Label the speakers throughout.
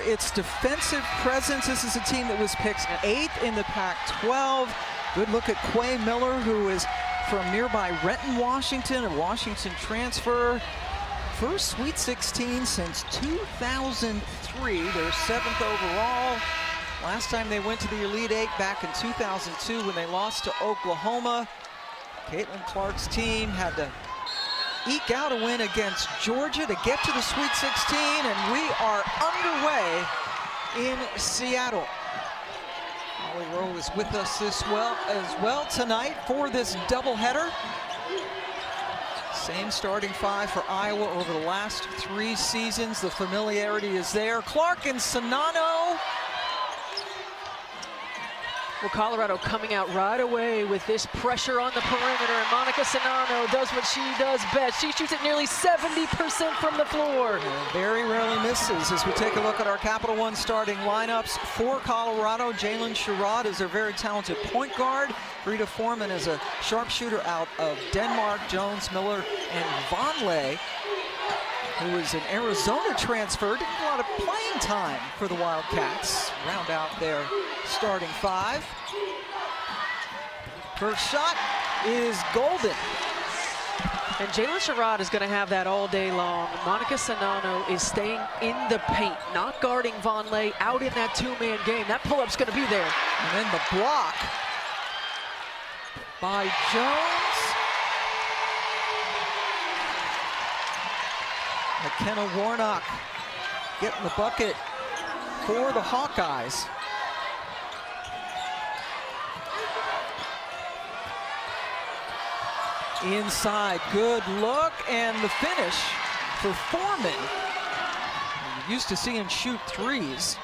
Speaker 1: its defensive presence. This is a team that was picked 8th in the Pac-12. Good look at Quay Miller, who is from nearby Renton, Washington, a Washington transfer. First Sweet 16 since 2003. They're 7th overall. Last time they went to the Elite Eight back in 2002 when they lost to Oklahoma. Caitlin Clark's team had to eke out a win against Georgia to get to the Sweet 16, and we are underway in Seattle. Holly Rowe is with us as well tonight for this doubleheader. Same starting 5 for Iowa over the last 3 seasons. The familiarity is there. Clark and Czinano.
Speaker 2: Well, Colorado coming out right away with this pressure on the perimeter, and Monika Czinano does what she does best. She shoots it nearly 70% from the floor.
Speaker 1: And very rarely misses. As we take a look at our Capital One starting lineups for Colorado, Jalen Sherrod is their very talented point guard. Rita Foreman is a sharpshooter out of Denmark. Jones, Miller, and Vonleh, who is an Arizona transfer, didn't get a lot of playing time for the Wildcats. Round out their starting 5. First shot is golden.
Speaker 2: And Jalen Sherrod is going to have that all day long. Monika Czinano is staying in the paint, not guarding Vonleh out in that 2-man game. That pull-up's going to be there.
Speaker 1: And then the block by Jones. McKenna Warnock getting the bucket for the Hawkeyes. Inside, good look, and the finish for Foreman. You're used to seeing shoot threes.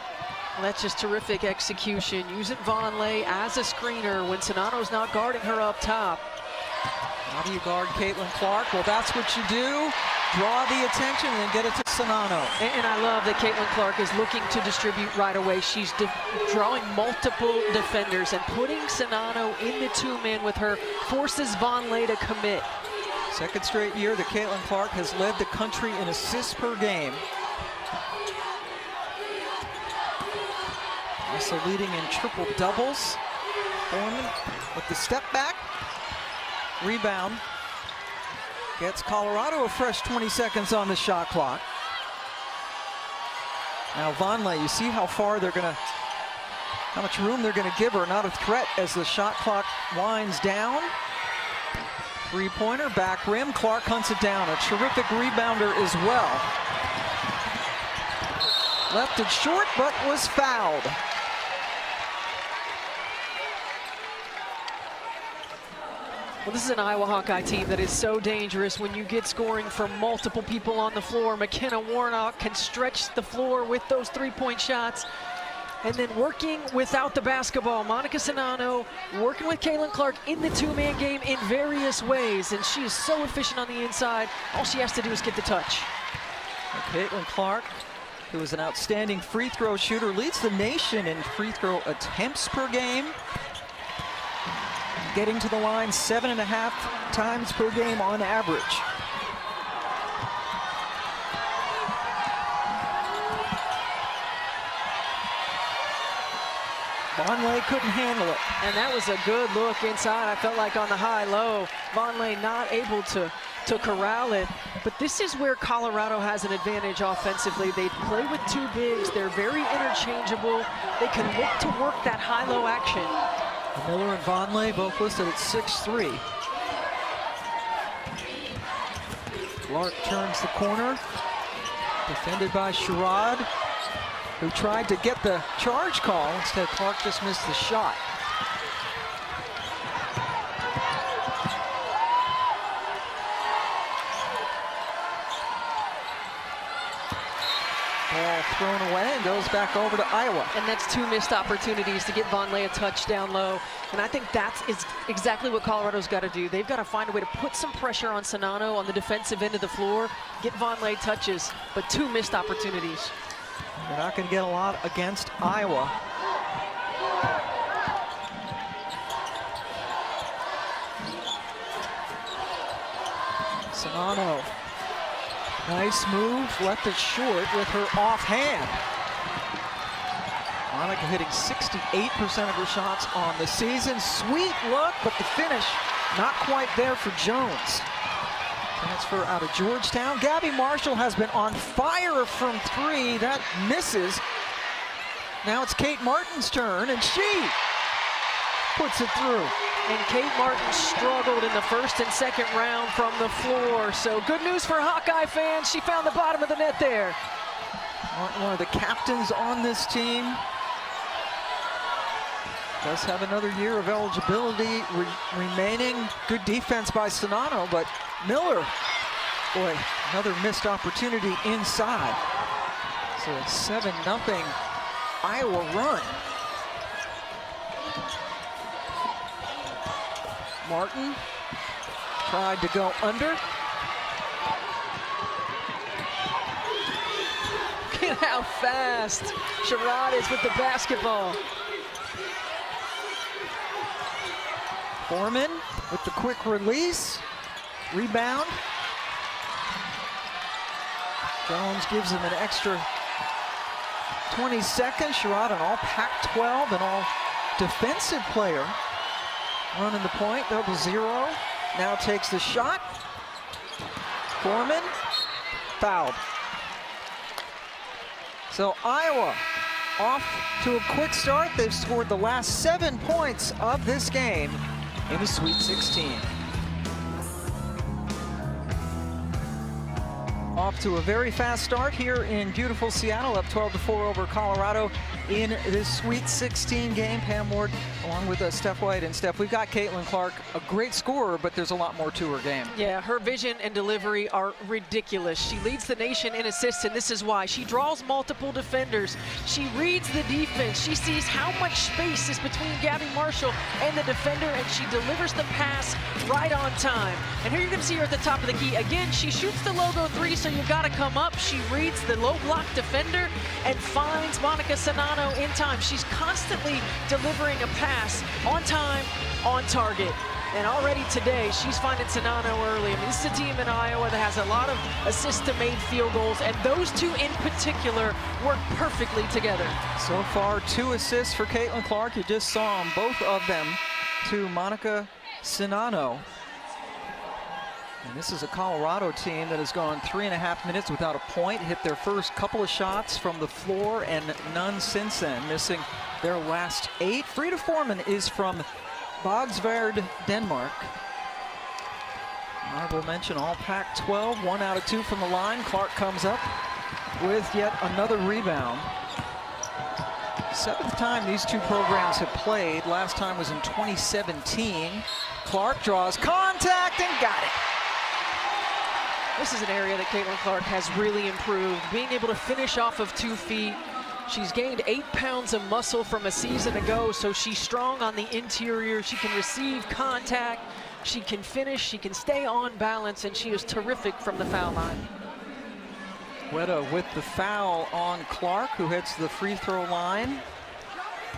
Speaker 2: Well, that's just terrific execution. Using Vonleh as a screener when Czinano's not guarding her up top.
Speaker 1: How do you guard Caitlin Clark? Well, that's what you do. Draw the attention and then get it to Czinano.
Speaker 2: And I love that Caitlin Clark is looking to distribute right away. She's drawing multiple defenders, and putting Czinano in the 2-man with her forces Vonleh to commit.
Speaker 1: Second straight year that Caitlin Clark has led the country in assists per game. Also leading in triple doubles. Foreman with the step back. Rebound. Gets Colorado a fresh 20 seconds on the shot clock. Now Vonleh, you see how far they're gonna, how much room they're gonna give her. Not a threat as the shot clock winds down. 3-pointer, back rim, Clark hunts it down. A terrific rebounder as well. Left it short, but was fouled.
Speaker 2: Well, this is an Iowa Hawkeye team that is so dangerous when you get scoring from multiple people on the floor. McKenna Warnock can stretch the floor with those 3-point shots. And then working without the basketball, Monika Czinano working with Caitlin Clark in the 2-man game in various ways. And she is so efficient on the inside. All she has to do is get the touch.
Speaker 1: Caitlin Clark, who is an outstanding free throw shooter, leads the nation in free throw attempts per game. Getting to the line 7.5 times per game on average. Vonleh couldn't handle it.
Speaker 2: And that was a good look inside. I felt like on the high-low, Vonleh not able to corral it. But this is where Colorado has an advantage offensively. They play with 2 bigs. They're very interchangeable. They can look to work that high-low action.
Speaker 1: Miller and Vonleh both listed at 6'3". Clark turns the corner, defended by Sherrod, who tried to get the charge call. Instead, Clark just missed the shot. Ball thrown away and goes back over to Iowa.
Speaker 2: And that's 2 missed opportunities to get Vonleh a touchdown low. And I think that's exactly what Colorado's got to do. They've got to find a way to put some pressure on Czinano on the defensive end of the floor, get Vonleh touches, but 2 missed opportunities.
Speaker 1: They're not going to get a lot against Iowa. Czinano, nice move, left it short with her offhand. Monica hitting 68% of her shots on the season. Sweet look, but the finish not quite there for Jones. Transfer out of Georgetown. Gabby Marshall has been on fire from three. That misses. Now it's Kate Martin's turn, and she puts it through.
Speaker 2: And Kate Martin struggled in the first and second round from the floor. So good news for Hawkeye fans. She found the bottom of the net there.
Speaker 1: Martin, one of the captains on this team. Does have another year of eligibility remaining. Good defense by Czinano, but Miller, boy, another missed opportunity inside. So a 7-0 Iowa run. Martin tried to go under.
Speaker 2: Look at how fast Sherrod is with the basketball.
Speaker 1: Foreman with the quick release. Rebound. Jones gives him an extra 20 seconds. Sherrod, an all Pac-12 and all defensive player, running the point, 0-0. Now takes the shot. Foreman, fouled. So Iowa off to a quick start. They've scored the last 7 points of this game in the Sweet 16. Off to a very fast start here in beautiful Seattle, up 12-4 over Colorado in this Sweet 16 game. Pam Ward along with Steph White. And Steph, we've got Caitlin Clark, a great scorer, but there's a lot more to her game.
Speaker 2: Yeah, her vision and delivery are ridiculous. She leads the nation in assists, and this is why. She draws multiple defenders. She reads the defense. She sees how much space is between Gabby Marshall and the defender, and she delivers the pass right on time. And here you can see her at the top of the key. Again, she shoots the logo three, so you've got to come up. She reads the low block defender and finds Monica Czinano in time. She's constantly delivering a pass on time, on target. And already today, she's finding Czinano early. I mean, this is a team in Iowa that has a lot of assists to made field goals, and those two in particular work perfectly together.
Speaker 1: So far, 2 assists for Caitlin Clark. You just saw them, both of them, to Monica Czinano. And this is a Colorado team that has gone 3.5 minutes without a point, hit their first couple of shots from the floor and none since then, missing their last 8. Frida Foreman is from Bogsvard, Denmark. Honorable mention, all Pac-12, 1 out of 2 from the line. Clark comes up with yet another rebound. 7th time these two programs have played. Last time was in 2017. Clark draws contact and got it.
Speaker 2: This is an area that Caitlin Clark has really improved, being able to finish off of 2 feet. She's gained 8 pounds of muscle from a season ago, so she's strong on the interior. She can receive contact, she can finish, she can stay on balance, and she is terrific from the foul line.
Speaker 1: Weta with the foul on Clark, who heads to the free throw line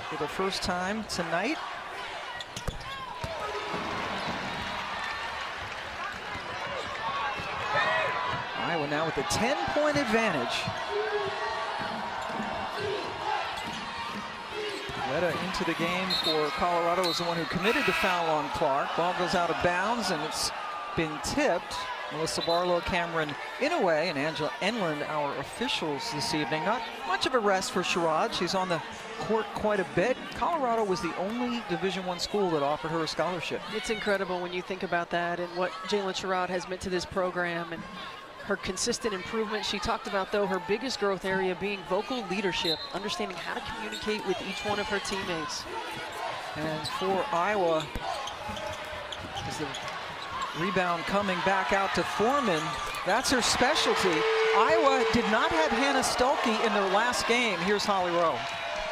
Speaker 1: for the first time tonight. Iowa now with a 10-point advantage. Weta into the game for Colorado is the one who committed the foul on Clark. Ball goes out of bounds and it's been tipped. Melissa Barlow, Cameron Inouye, and Angela Enland, our officials this evening. Not much of a rest for Sherrod. She's on the court quite a bit. Colorado was the only Division I school that offered her a scholarship.
Speaker 2: It's incredible when you think about that and what Jaylyn Sherrod has meant to this program and her consistent improvement. She talked about, though, her biggest growth area being vocal leadership, understanding how to communicate with each one of her teammates.
Speaker 1: And for Iowa, is the rebound coming back out to Foreman. That's her specialty. Iowa did not have Hannah Stuelke in their last game. Here's Holly Rowe.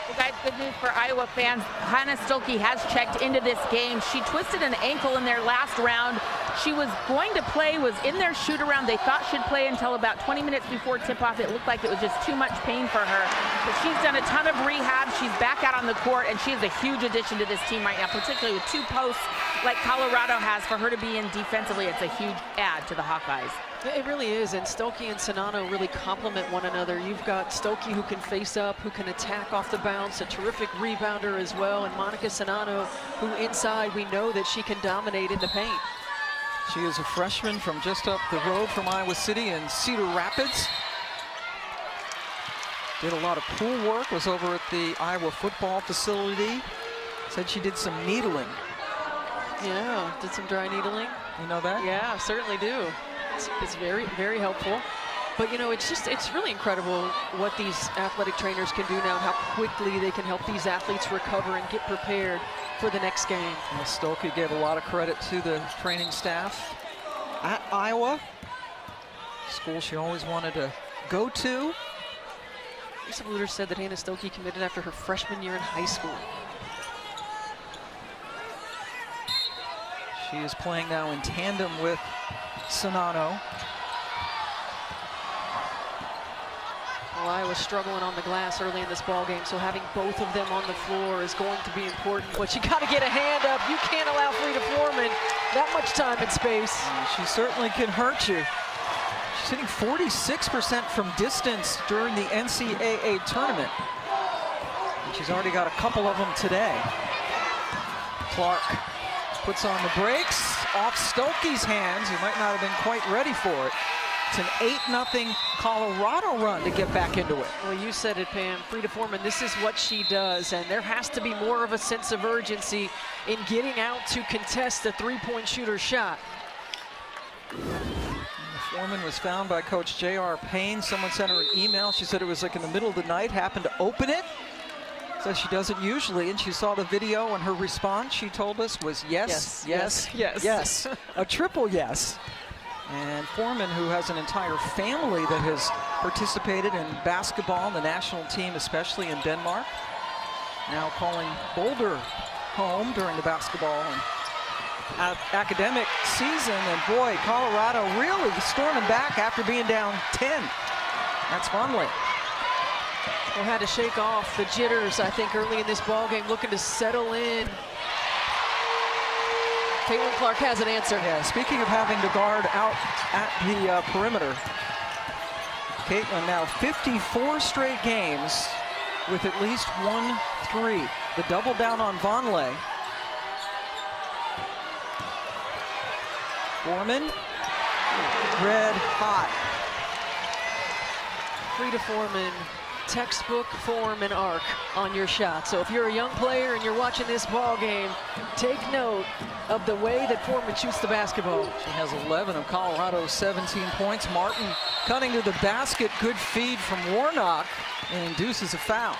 Speaker 3: Well, guys, good news for Iowa fans. Hannah Stuelke has checked into this game. She twisted an ankle in their last round She was going to play, was in their shoot around. They thought she'd play until about 20 minutes before tip-off. It looked like it was just too much pain for her. But she's done a ton of rehab. She's back out on the court, and she's a huge addition to this team right now, particularly with 2 posts like Colorado has. For her to be in defensively, it's a huge add to the Hawkeyes.
Speaker 2: It really is, and Stokey and Czinano really complement one another. You've got Stokey who can face up, who can attack off the bounce, a terrific rebounder as well, and Monika Czinano, who inside we know that she can dominate in the paint.
Speaker 1: She is a freshman from just up the road from Iowa City in Cedar Rapids. Did a lot of pool work, was over at the Iowa football facility. Said she did some needling.
Speaker 2: Yeah, did some dry needling.
Speaker 1: You know that?
Speaker 2: Yeah, certainly do. It's very, very helpful. But, you know, it's really incredible what these athletic trainers can do now, how quickly they can help these athletes recover and get prepared for the next game.
Speaker 1: Well, Stokey gave a lot of credit to the training staff at Iowa, school she always wanted to go to.
Speaker 2: Lisa Bluder said that Hannah Stokey committed after her freshman year in high school.
Speaker 1: She is playing now in tandem with Czinano.
Speaker 2: Well, Iowa's struggling on the glass early in this ball game, so having both of them on the floor is going to be important. But you got to get a hand up. You can't allow Frida Foreman that much time and space.
Speaker 1: She certainly can hurt you. She's hitting 46% from distance during the NCAA tournament. And she's already got a couple of them today. Clark puts on the brakes, off Stokey's hands, who might not have been quite ready for it. It's an 8-0 Colorado run to get back into it.
Speaker 2: Well, you said it, Pam. Frida Foreman, this is what she does, and there has to be more of a sense of urgency in getting out to contest the three-point shooter's shot.
Speaker 1: Foreman was found by Coach J.R. Payne. Someone sent her an email. She said it was like in the middle of the night, happened to open it. Says she doesn't usually, and she saw the video, and her response, she told us, was yes, yes, yes, yes. A triple yes. And Foreman, who has an entire family that has participated in basketball, the national team, especially in Denmark, now calling Boulder home during the basketball and academic season. And boy, Colorado really storming back after being down 10. That's Vonleh.
Speaker 2: They had to shake off the jitters, I think, early in this ball game, looking to settle in. Caitlin Clark has an answer.
Speaker 1: Yeah, speaking of having to guard out at the perimeter, Caitlin now 54 straight games with at least 1 3. The double down on Vonleh. Foreman, red hot.
Speaker 2: Frida Foreman, textbook form and arc on your shot. So if you're a young player and you're watching this ball game, take note of the way that Foreman shoots the basketball.
Speaker 1: She has 11 of Colorado's 17 points. Martin cutting to the basket, good feed from Warnock, and induces a foul.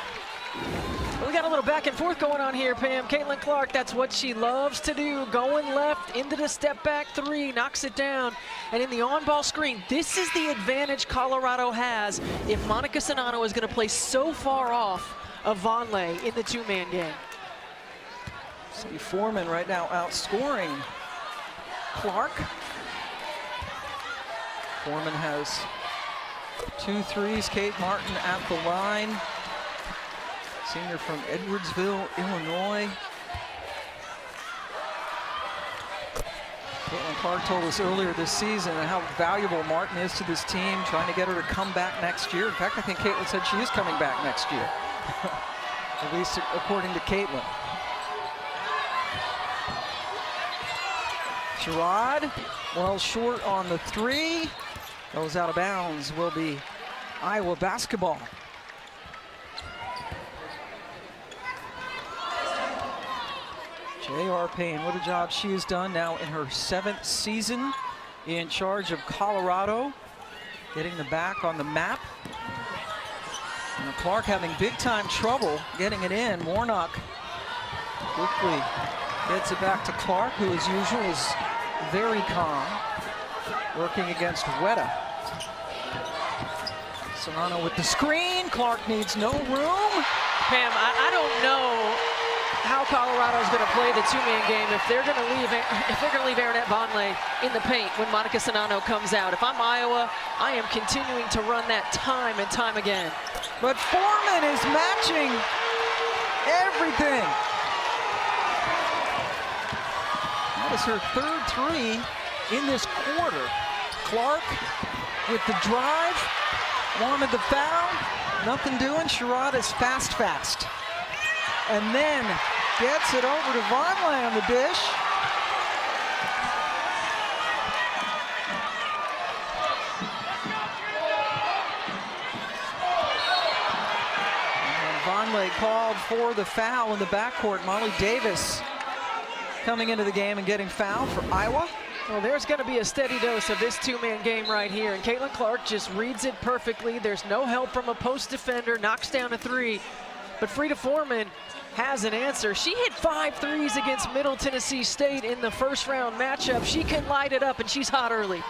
Speaker 2: Well, we got a little back and forth going on here, Pam. Caitlin Clark, that's what she loves to do. Going left into the step back three, knocks it down. And in the on-ball screen, this is the advantage Colorado has if Monika Czinano is going to play so far off of Vonleh in the two-man game.
Speaker 1: See Foreman right now outscoring Clark. Foreman has 2 threes. Kate Martin at the line. Senior from Edwardsville, Illinois. Caitlin Clark told us earlier this season how valuable Martin is to this team, trying to get her to come back next year. In fact, I think Caitlin said she is coming back next year, at least according to Caitlin. Sherrod, well short on the 3. Goes out of bounds, will be Iowa basketball. J.R. Payne, what a job she has done now in her 7th season in charge of Colorado, getting the back on the map. And Clark having big time trouble getting it in. Warnock quickly gets it back to Clark, who as usual is very calm, working against Weta. Czinano with the screen. Clark needs no room.
Speaker 2: Pam, I don't know how Colorado's going to play the two-man game if they're going to leave Aaronette Vonleh in the paint when Monika Czinano comes out. If I'm Iowa, I am continuing to run that time and time again.
Speaker 1: But Foreman is matching everything. That is her third three in this quarter. Clark with the drive, wanted the foul, nothing doing. Sherrod is fast. And then gets it over to Vonleh on the dish. And Vonleh called for the foul in the backcourt. Molly Davis coming into the game and getting fouled for Iowa.
Speaker 2: Well, there's going to be a steady dose of this two-man game right here, and Caitlin Clark just reads it perfectly. There's no help from a post defender, knocks down a three, but Frida Foreman has an answer. She hit 5 threes against Middle Tennessee State in the first round matchup. She can light it up, and she's hot early.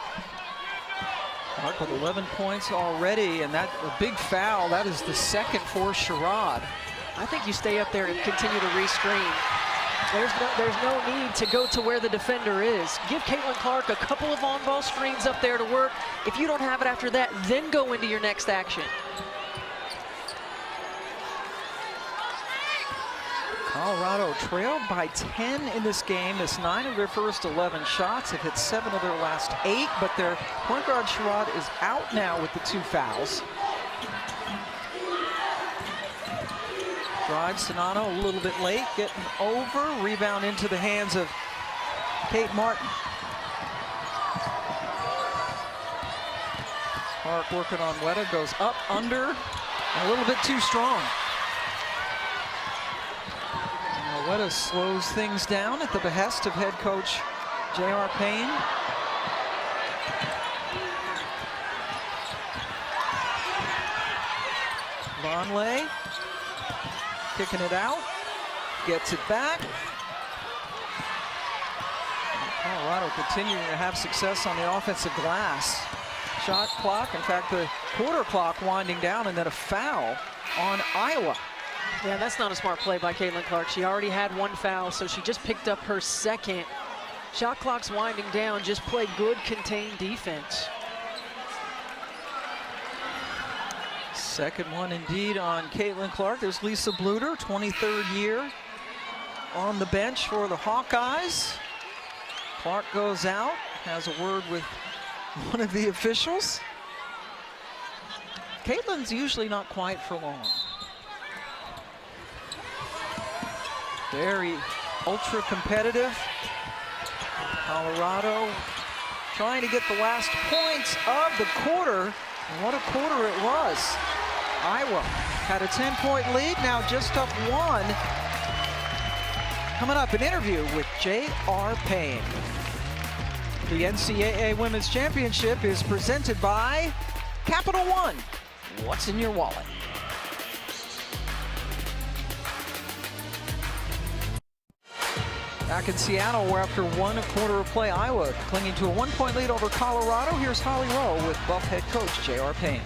Speaker 1: Clark with 11 points already, and that a big foul. That is the second for Sherrod.
Speaker 2: I think you stay up there and continue to re-screen. There's no need to go to where the defender is. Give Caitlin Clark a couple of on-ball screens up there to work. If you don't have it after that, then go into your next action.
Speaker 1: Colorado trailed by 10 in this game. Missed 9 of their first 11 shots. Have hit 7 of their last 8, but their point guard Sherrod is out now with the 2 fouls. Drive Czinano a little bit late, getting over. Rebound into the hands of Kate Martin. Clark working on Weta, goes up, under, and a little bit too strong. Now Weta slows things down at the behest of head coach J.R. Payne. Vonleh kicking it out, gets it back. Colorado continuing to have success on the offensive glass. Shot clock, in fact, the quarter clock winding down, and then a foul on Iowa.
Speaker 2: Yeah, that's not a smart play by Caitlin Clark. She already had 1 foul, so she just picked up her second. Shot clock's winding down, just play good contained defense.
Speaker 1: Second one indeed on Caitlin Clark. There's Lisa Bluter, 23rd year on the bench for the Hawkeyes. Clark goes out, has a word with one of the officials. Caitlin's usually not quiet for long. Very ultra competitive. Colorado trying to get the last points of the quarter. And what a quarter it was. Iowa had a 10-point lead, now just up 1. Coming up, an interview with J.R. Payne. The NCAA Women's Championship is presented by Capital One. What's in your wallet? Back in Seattle, where after 1 quarter of play, Iowa clinging to a 1-point lead over Colorado. Here's Holly Rowe with Buff head coach J.R. Payne.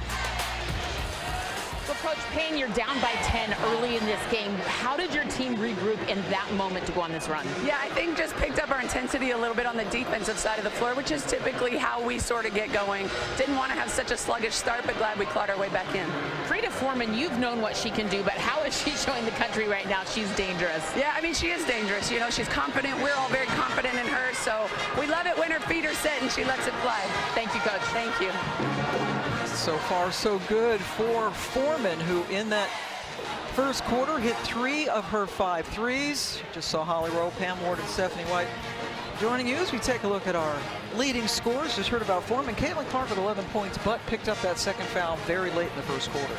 Speaker 3: Well, Coach Payne, you're down by 10 early in this game. How did your team regroup in that moment to go on this run?
Speaker 4: Yeah, I think just picked up our intensity a little bit on the defensive side of the floor, which is typically how we sort of get going. Didn't want to have such a sluggish start, but glad we clawed our way back in.
Speaker 3: Frida Foreman, you've known what she can do, but how is she showing the country right now? She's dangerous.
Speaker 4: Yeah, I mean, she is dangerous. You know, she's confident. We're all very confident in her, so we love it when her feet are set and she lets it fly.
Speaker 3: Thank you, Coach.
Speaker 4: Thank you.
Speaker 1: So far, so good for Foreman, who in that first quarter hit 3 of her 5 threes. Just saw Holly Rowe, Pam Ward, and Stephanie White joining you as we take a look at our leading scores. Just heard about Foreman. Caitlin Clark with 11 points, but picked up that second foul very late in the first quarter.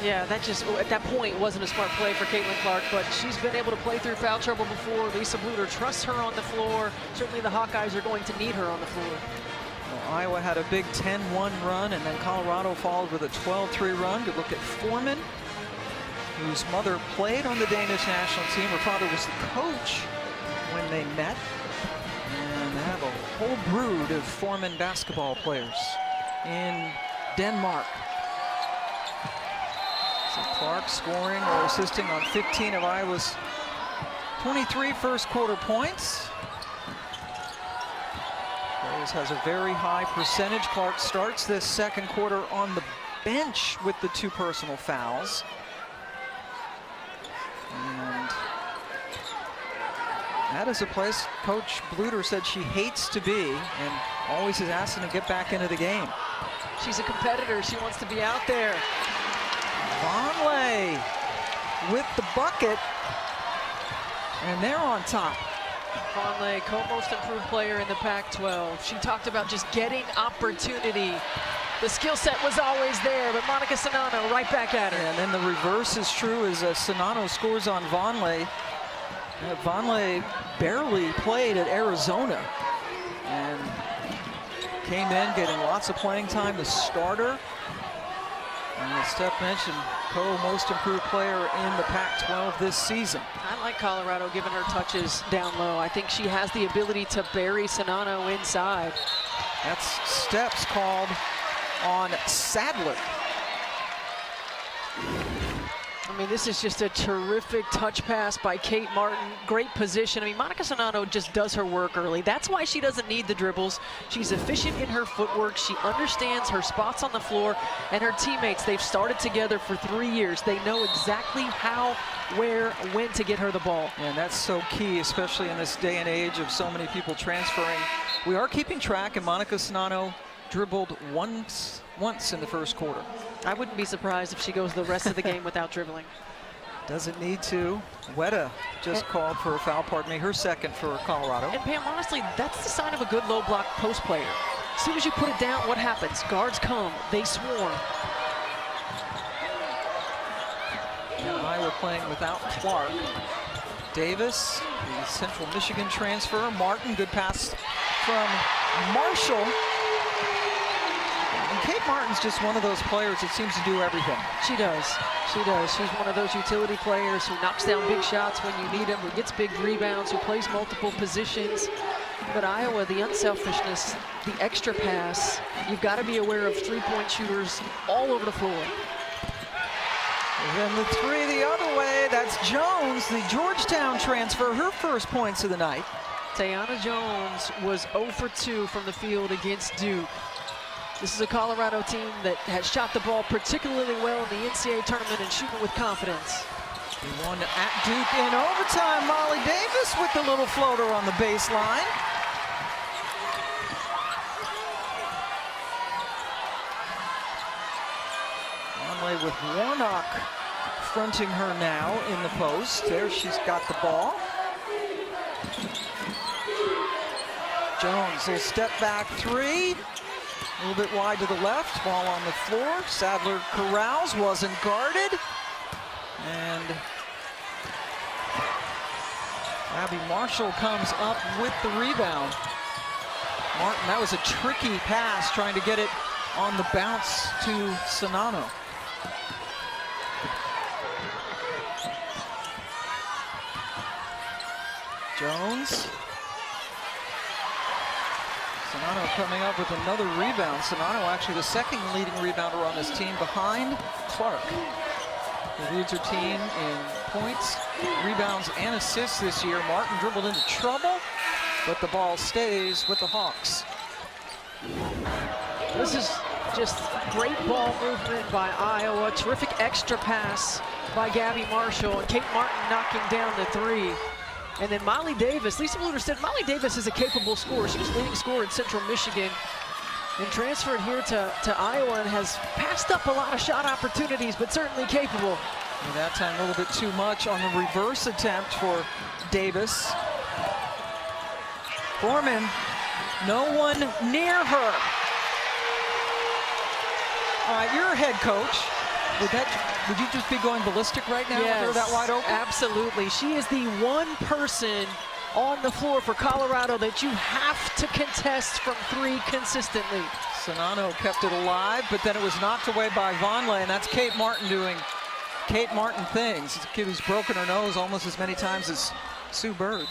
Speaker 2: Yeah, that just, at that point, wasn't a smart play for Caitlin Clark, but she's been able to play through foul trouble before. Lisa Bluter trusts her on the floor. Certainly the Hawkeyes are going to need her on the floor.
Speaker 1: Well, Iowa had a big 10-1 run, and then Colorado followed with a 12-3 run. Good look at Foreman, whose mother played on the Danish national team. Her father was the coach when they met. And they have a whole brood of Foreman basketball players in Denmark. So Clark scoring or assisting on 15 of Iowa's 23 first quarter points. Rose has a very high percentage. Clark starts this second quarter on the bench with the 2 personal fouls. And that is a place Coach Bluder said she hates to be and always is asking to get back into the game.
Speaker 2: She's a competitor. She wants to be out there.
Speaker 1: Vonleh with the bucket, and they're on top.
Speaker 2: Vonleh, co-most improved player in the Pac-12. She talked about just getting opportunity. The skill set was always there, but Monika Czinano right back at her.
Speaker 1: And then the reverse is true as Czinano scores on Vonleh. Vonleh barely played at Arizona and came in getting lots of playing time, the starter. And as Steph mentioned, co-most improved player in the Pac-12 this season.
Speaker 2: I like Colorado giving her touches down low. I think she has the ability to bury Czinano inside.
Speaker 1: That's steps called on Sadler.
Speaker 2: I mean, this is just a terrific touch pass by Kate Martin. Great position. I mean, Monika Czinano just does her work early. That's why she doesn't need the dribbles. She's efficient in her footwork. She understands her spots on the floor. And her teammates, they've started together for 3 years. They know exactly how, where, when to get her the ball.
Speaker 1: And that's so key, especially in this day and age of so many people transferring. We are keeping track, and Monika Czinano dribbled once in the first quarter.
Speaker 2: I wouldn't be surprised if she goes the rest of the game without dribbling.
Speaker 1: Doesn't need to. Weta just called for a foul, pardon me, her second for Colorado.
Speaker 2: And Pam, honestly, that's the sign of a good low block post player. As soon as you put it down, what happens? Guards come, they swarm.
Speaker 1: Now Iowa playing without Clark. Davis, the Central Michigan transfer. Martin, good pass from Marshall. And Kate Martin's just one of those players that seems to do everything.
Speaker 2: She does. She does. She's one of those utility players who knocks down big shots when you need them, who gets big rebounds, who plays multiple positions. But Iowa, the unselfishness, the extra pass, you've got to be aware of three-point shooters all over the floor.
Speaker 1: And then the three the other way, that's Jones, the Georgetown transfer, her first points of the night.
Speaker 2: Tayana Jones was 0 for 2 from the field against Duke. This is a Colorado team that has shot the ball particularly well in the NCAA tournament and shooting with confidence.
Speaker 1: They won at Duke in overtime. Molly Davis with the little floater on the baseline. Vonleh with Warnock fronting her now in the post. There she's got the ball. Jones, a step back three. A little bit wide to the left, ball on the floor. Sadler corrals, wasn't guarded. And Abby Marshall comes up with the rebound. Martin, that was a tricky pass, trying to get it on the bounce to Czinano. Jones. Czinano coming up with another rebound. Czinano actually the second leading rebounder on this team behind Clark, who leads her team in points, rebounds, and assists this year. Martin dribbled into trouble, but the ball stays with the Hawks.
Speaker 2: This is just great ball movement by Iowa. Terrific extra pass by Gabby Marshall, and Kate Martin knocking down the three. And then Molly Davis, Lisa Bluder said Molly Davis is a capable scorer. She was leading scorer in Central Michigan and transferred here to Iowa and has passed up a lot of shot opportunities, but certainly capable.
Speaker 1: And that time a little bit too much on the reverse attempt for Davis. Foreman, no one near her. All right, you're a head coach. Would you just be going ballistic right now with her that wide open?
Speaker 2: Absolutely. She is the one person on the floor for Colorado that you have to contest from three consistently.
Speaker 1: Czinano kept it alive, but then it was knocked away by Vonleh, and that's Kate Martin doing Kate Martin things. It's a kid who's broken her nose almost as many times as Sue Bird.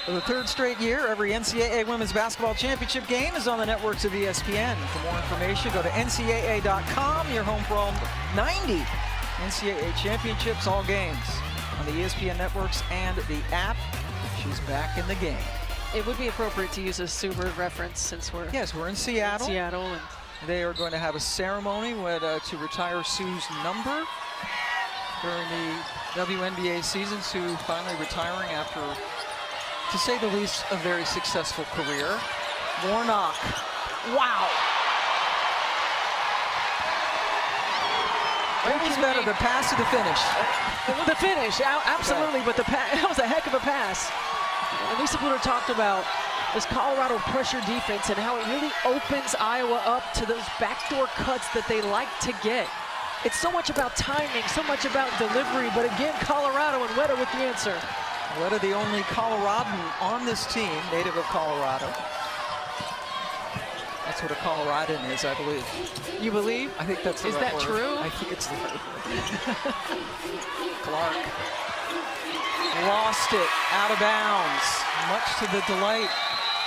Speaker 1: For the third straight year, every NCAA Women's Basketball Championship game is on the networks of ESPN. For more information, go to ncaa.com, your home for all 90 NCAA championships, all games. on the ESPN networks and the app. She's back in the game.
Speaker 2: It would be appropriate to use a Subaru reference since we're
Speaker 1: Yes, we're in Seattle.
Speaker 2: And
Speaker 1: They are going to have a ceremony to retire Sue's number during the WNBA season. Sue finally retiring after, to say the least, a very successful career. Warnock. Wow. What was better, the pass or the finish?
Speaker 2: the finish, absolutely, but that was a heck of a pass. And Lisa Buder talked about this Colorado pressure defense and how it really opens Iowa up to those backdoor cuts that they like to get. It's so much about timing, so much about delivery, but again, Colorado and Weta with the answer.
Speaker 1: Weta, the only Coloradan on this team, native of Colorado. That's what a Coloradan is, I believe.
Speaker 2: You believe?
Speaker 1: I think that's the right word.
Speaker 2: Is that true?
Speaker 1: I think it's the right word. Clark lost it out of bounds, much to the delight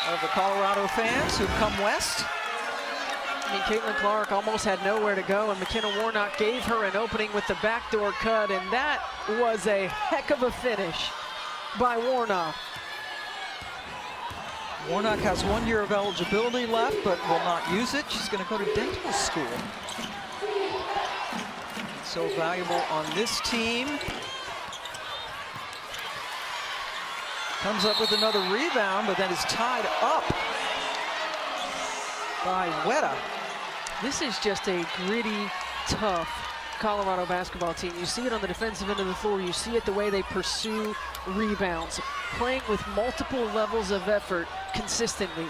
Speaker 1: of the Colorado fans who've come west.
Speaker 2: I mean, Caitlin Clark almost had nowhere to go, and McKenna Warnock gave her an opening with the backdoor cut, and that was a heck of a finish by Warnock.
Speaker 1: Warnock has 1 year of eligibility left, but will not use it. She's going to go to dental school. So valuable on this team. Comes up with another rebound, but then is tied up by Weta.
Speaker 2: This is just a gritty, tough Colorado basketball team. You see it on the defensive end of the floor. You see it the way they pursue rebounds, playing with multiple levels of effort consistently.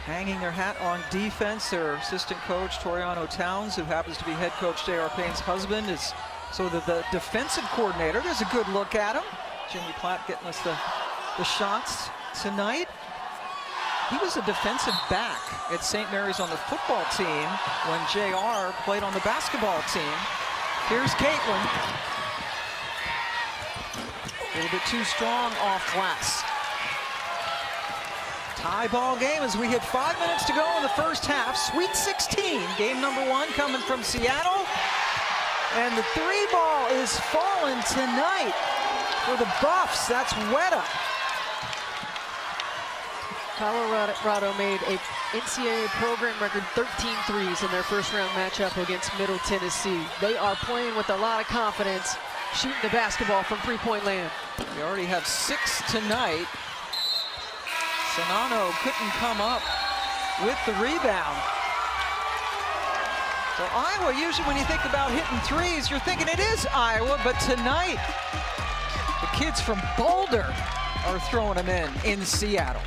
Speaker 1: Hanging their hat on defense, their assistant coach, Toriano Towns, who happens to be head coach J.R. Payne's husband, is so the defensive coordinator. There's a good look at him. Jimmy Platt getting us the shots tonight. He was a defensive back at St. Mary's on the football team when JR played on the basketball team. Here's Caitlin. A little bit too strong off glass. Tie ball game as we hit 5 minutes to go in the first half. Sweet 16, game number 1 coming from Seattle. And the 3 ball is falling tonight for the Buffs. That's Weta.
Speaker 2: Colorado made a NCAA program record 13 threes in their first round matchup against Middle Tennessee. They are playing with a lot of confidence, shooting the basketball from three-point land.
Speaker 1: We already have 6 tonight. Sonano couldn't come up with the rebound. So Iowa, usually when you think about hitting threes, you're thinking it is Iowa, but tonight, the kids from Boulder are throwing them in Seattle.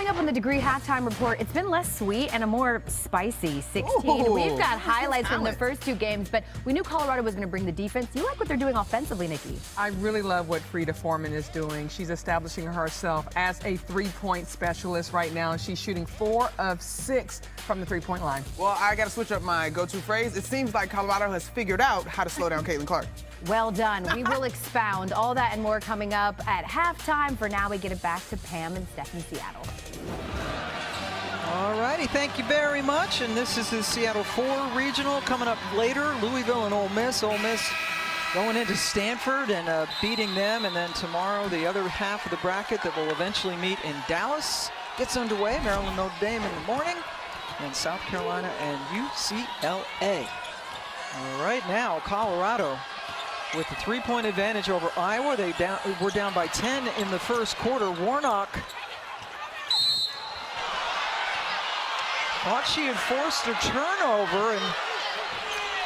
Speaker 5: Up on the Degree halftime report, it's been less sweet and a more spicy 16.
Speaker 1: Ooh.
Speaker 5: We've got highlights from the first 2 games, but we knew Colorado was going to bring the defense. You like what they're doing offensively, Nikki?
Speaker 6: I really love what Frida Foreman is doing. She's establishing herself as a three-point specialist right now, and she's shooting 4 of 6 from the three-point line.
Speaker 7: Well, I got to switch up my go-to phrase. It seems like Colorado has figured out how to slow down Caitlin Clark.
Speaker 5: Well done. We will expound all that and more coming up at halftime. For now, we get it back to Pam and Steph in Seattle.
Speaker 1: All righty, thank you very much. And this is the Seattle 4 regional coming up later. Louisville and Ole Miss. Ole Miss going into Stanford and beating them. And then tomorrow, the other half of the bracket that will eventually meet in Dallas gets underway. Maryland, Notre Dame in the morning, and South Carolina and UCLA. All right, now Colorado with the 3-point advantage over Iowa. They were down by 10 in the first quarter. Warnock thought she had forced a turnover, and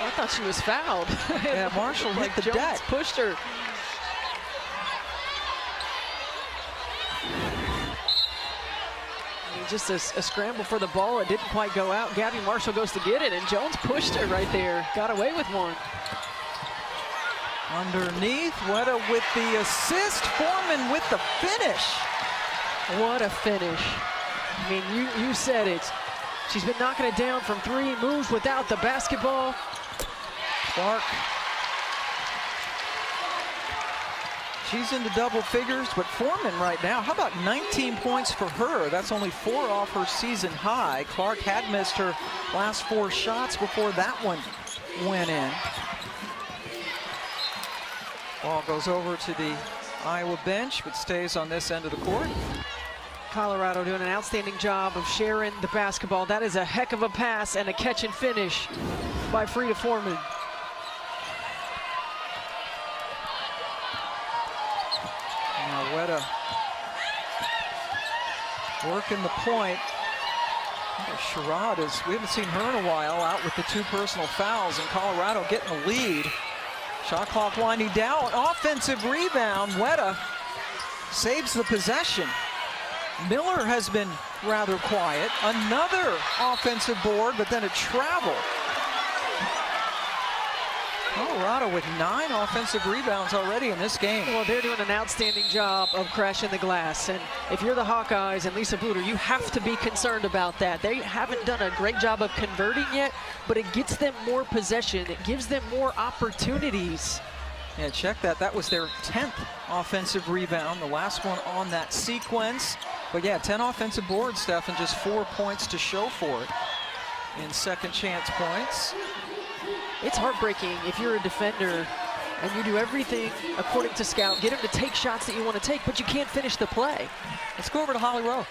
Speaker 2: I thought she was fouled.
Speaker 1: yeah, Marshall hit the
Speaker 2: Jones
Speaker 1: deck.
Speaker 2: Pushed her. I mean, just a scramble for the ball. It didn't quite go out. Gabby Marshall goes to get it, and Jones pushed her right there. Got away with one.
Speaker 1: Underneath, Weta with the assist, Foreman with the finish.
Speaker 2: What a finish. I mean, you said it. She's been knocking it down from 3, moves without the basketball.
Speaker 1: Clark She's into double figures, but Foreman right now, how about 19 points for her? That's only 4 off her season high. Clark had missed her last 4 shots before that one went in. Ball goes over to the Iowa bench, but stays on this end of the court.
Speaker 2: Colorado doing an outstanding job of sharing the basketball. That is a heck of a pass and a catch and finish by Frida Foreman.
Speaker 1: Now Weta working the point. Sherrod we haven't seen her in a while, out with the 2 personal fouls, and Colorado getting the lead. Shot clock winding down. Offensive rebound. Weta saves the possession. Miller has been rather quiet. Another offensive board, but then a travel. Colorado with 9 offensive rebounds already in this game.
Speaker 2: Well, they're doing an outstanding job of crashing the glass. And if you're the Hawkeyes and Lisa Bluder, you have to be concerned about that. They haven't done a great job of converting yet, but it gets them more possession. It gives them more opportunities.
Speaker 1: Yeah, check that. That was their 10th offensive rebound, the last one on that sequence. But yeah, 10 offensive boards, Steph, and just 4 points to show for it in second chance points.
Speaker 2: It's heartbreaking if you're a defender and you do everything according to scout, get him to take shots that you want to take, but you can't finish the play.
Speaker 1: Let's go over to Holly Rowe.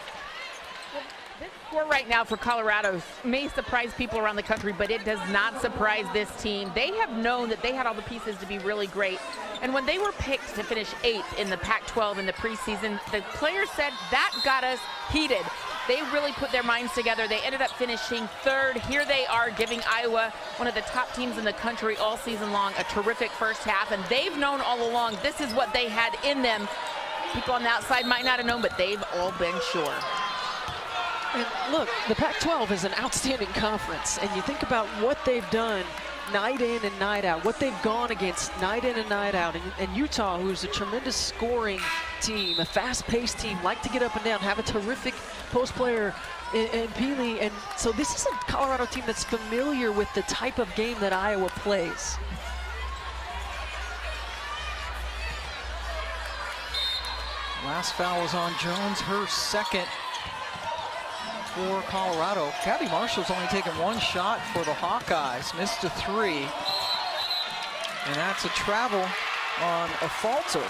Speaker 3: This score right now for Colorado may surprise people around the country, but it does not surprise this team. They have known that they had all the pieces to be really great. And when they were picked to finish 8th in the Pac-12 in the preseason, the players said that got us heated. They really put their minds together. They ended up finishing 3rd. Here they are giving Iowa, one of the top teams in the country all season long, a terrific first half. And they've known all along this is what they had in them. People on the outside might not have known, but they've all been sure.
Speaker 2: And look, the Pac-12 is an outstanding conference. And you think about what they've done night in and night out, what they've gone against night in and night out. And Utah, who's a tremendous scoring team, a fast-paced team, like to get up and down, have a terrific post player in Peely. And so this is a Colorado team that's familiar with the type of game that Iowa plays.
Speaker 1: Last foul was on Jones, her 2nd for Colorado. Gabby Marshall's only taken 1 shot for the Hawkeyes, missed a 3. And that's a travel on a falter.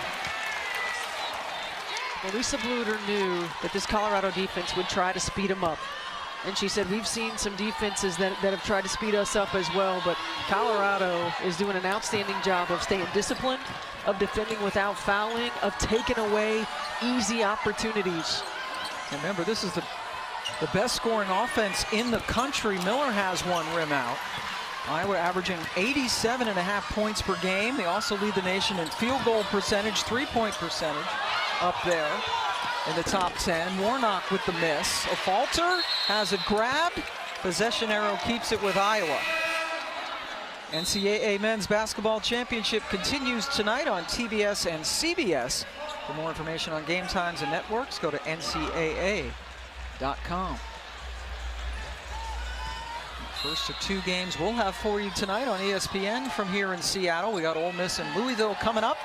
Speaker 2: Well, Lisa Bluder knew that this Colorado defense would try to speed them up. And she said, we've seen some defenses that have tried to speed us up as well, but Colorado is doing an outstanding job of staying disciplined, of defending without fouling, of taking away easy opportunities.
Speaker 1: And remember, this is the best scoring offense in the country. Miller has 1 rim out. Iowa averaging 87.5 points per game. They also lead the nation in field goal percentage, 3-point percentage up there in the top 10. Warnock with the miss. A falter, has it grabbed. Possession arrow keeps it with Iowa. NCAA Men's Basketball Championship continues tonight on TBS and CBS. For more information on game times and networks, go to ncaa.com. First of 2 games we'll have for you tonight on ESPN from here in Seattle. We got Ole Miss and Louisville coming up.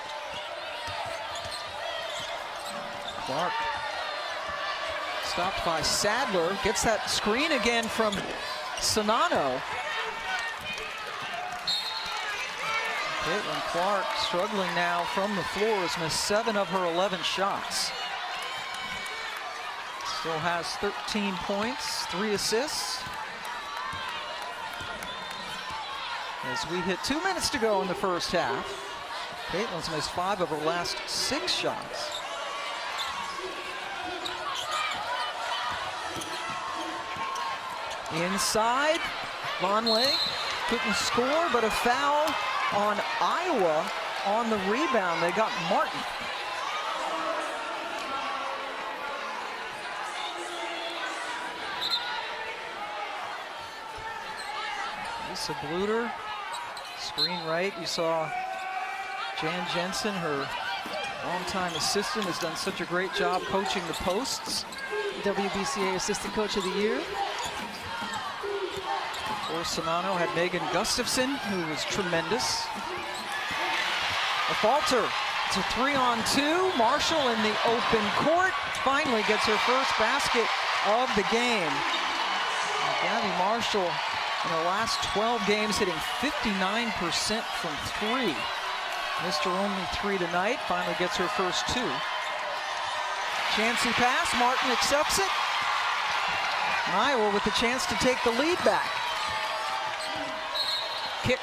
Speaker 1: Clark stopped by Sadler, gets that screen again from Sonano. Caitlin Clark struggling now from the floor, has missed 7 of her 11 shots. Still has 13 points, 3 assists. As we hit 2 minutes to go in the first half. Caitlin's missed 5 of her last 6 shots. Inside, Vonleh couldn't score, but a foul on Iowa on the rebound. They got Martin. Lisa Bluder, screen right. You saw Jan Jensen, her longtime assistant, has done such a great job coaching the posts.
Speaker 2: WBCA Assistant Coach of the Year.
Speaker 1: Before Sonano had Megan Gustafson, who was tremendous. A falter It's a 3-on-2. Marshall in the open court finally gets her first basket of the game. Gabby Marshall in her last 12 games hitting 59% from 3. Missed her only 3 tonight. Finally gets her first 2. Chancey pass. Martin accepts it. Iowa with the chance to take the lead back. Kick.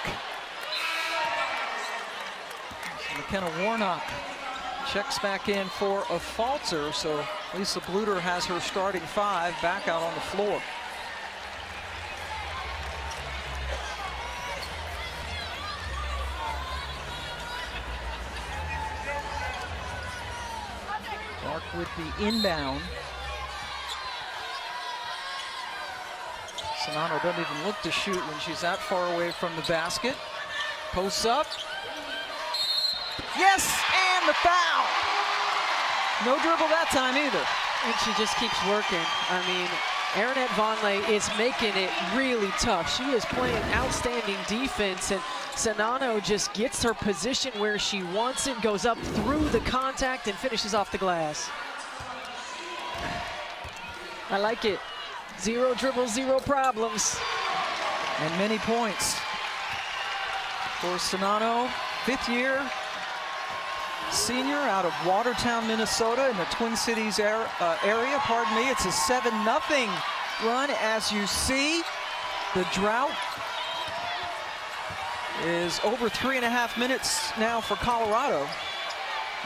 Speaker 1: So McKenna Warnock checks back in for a falter, so Lisa Bluter has her starting 5 back out on the floor. Clark with the inbound. Sonano doesn't even look to shoot when she's that far away from the basket. Posts up. Yes, and the foul. No dribble that time either.
Speaker 2: And she just keeps working. I mean, Aaronette Vonleh is making it really tough. She is playing outstanding defense, and Sonano just gets her position where she wants it, goes up through the contact, and finishes off the glass. I like it. 0 dribbles, 0 problems.
Speaker 1: And many points for Sonano, 5th year senior out of Watertown, Minnesota in the Twin Cities area. Pardon me. It's a 7-0 run. As you see, the drought is over 3.5 minutes now for Colorado.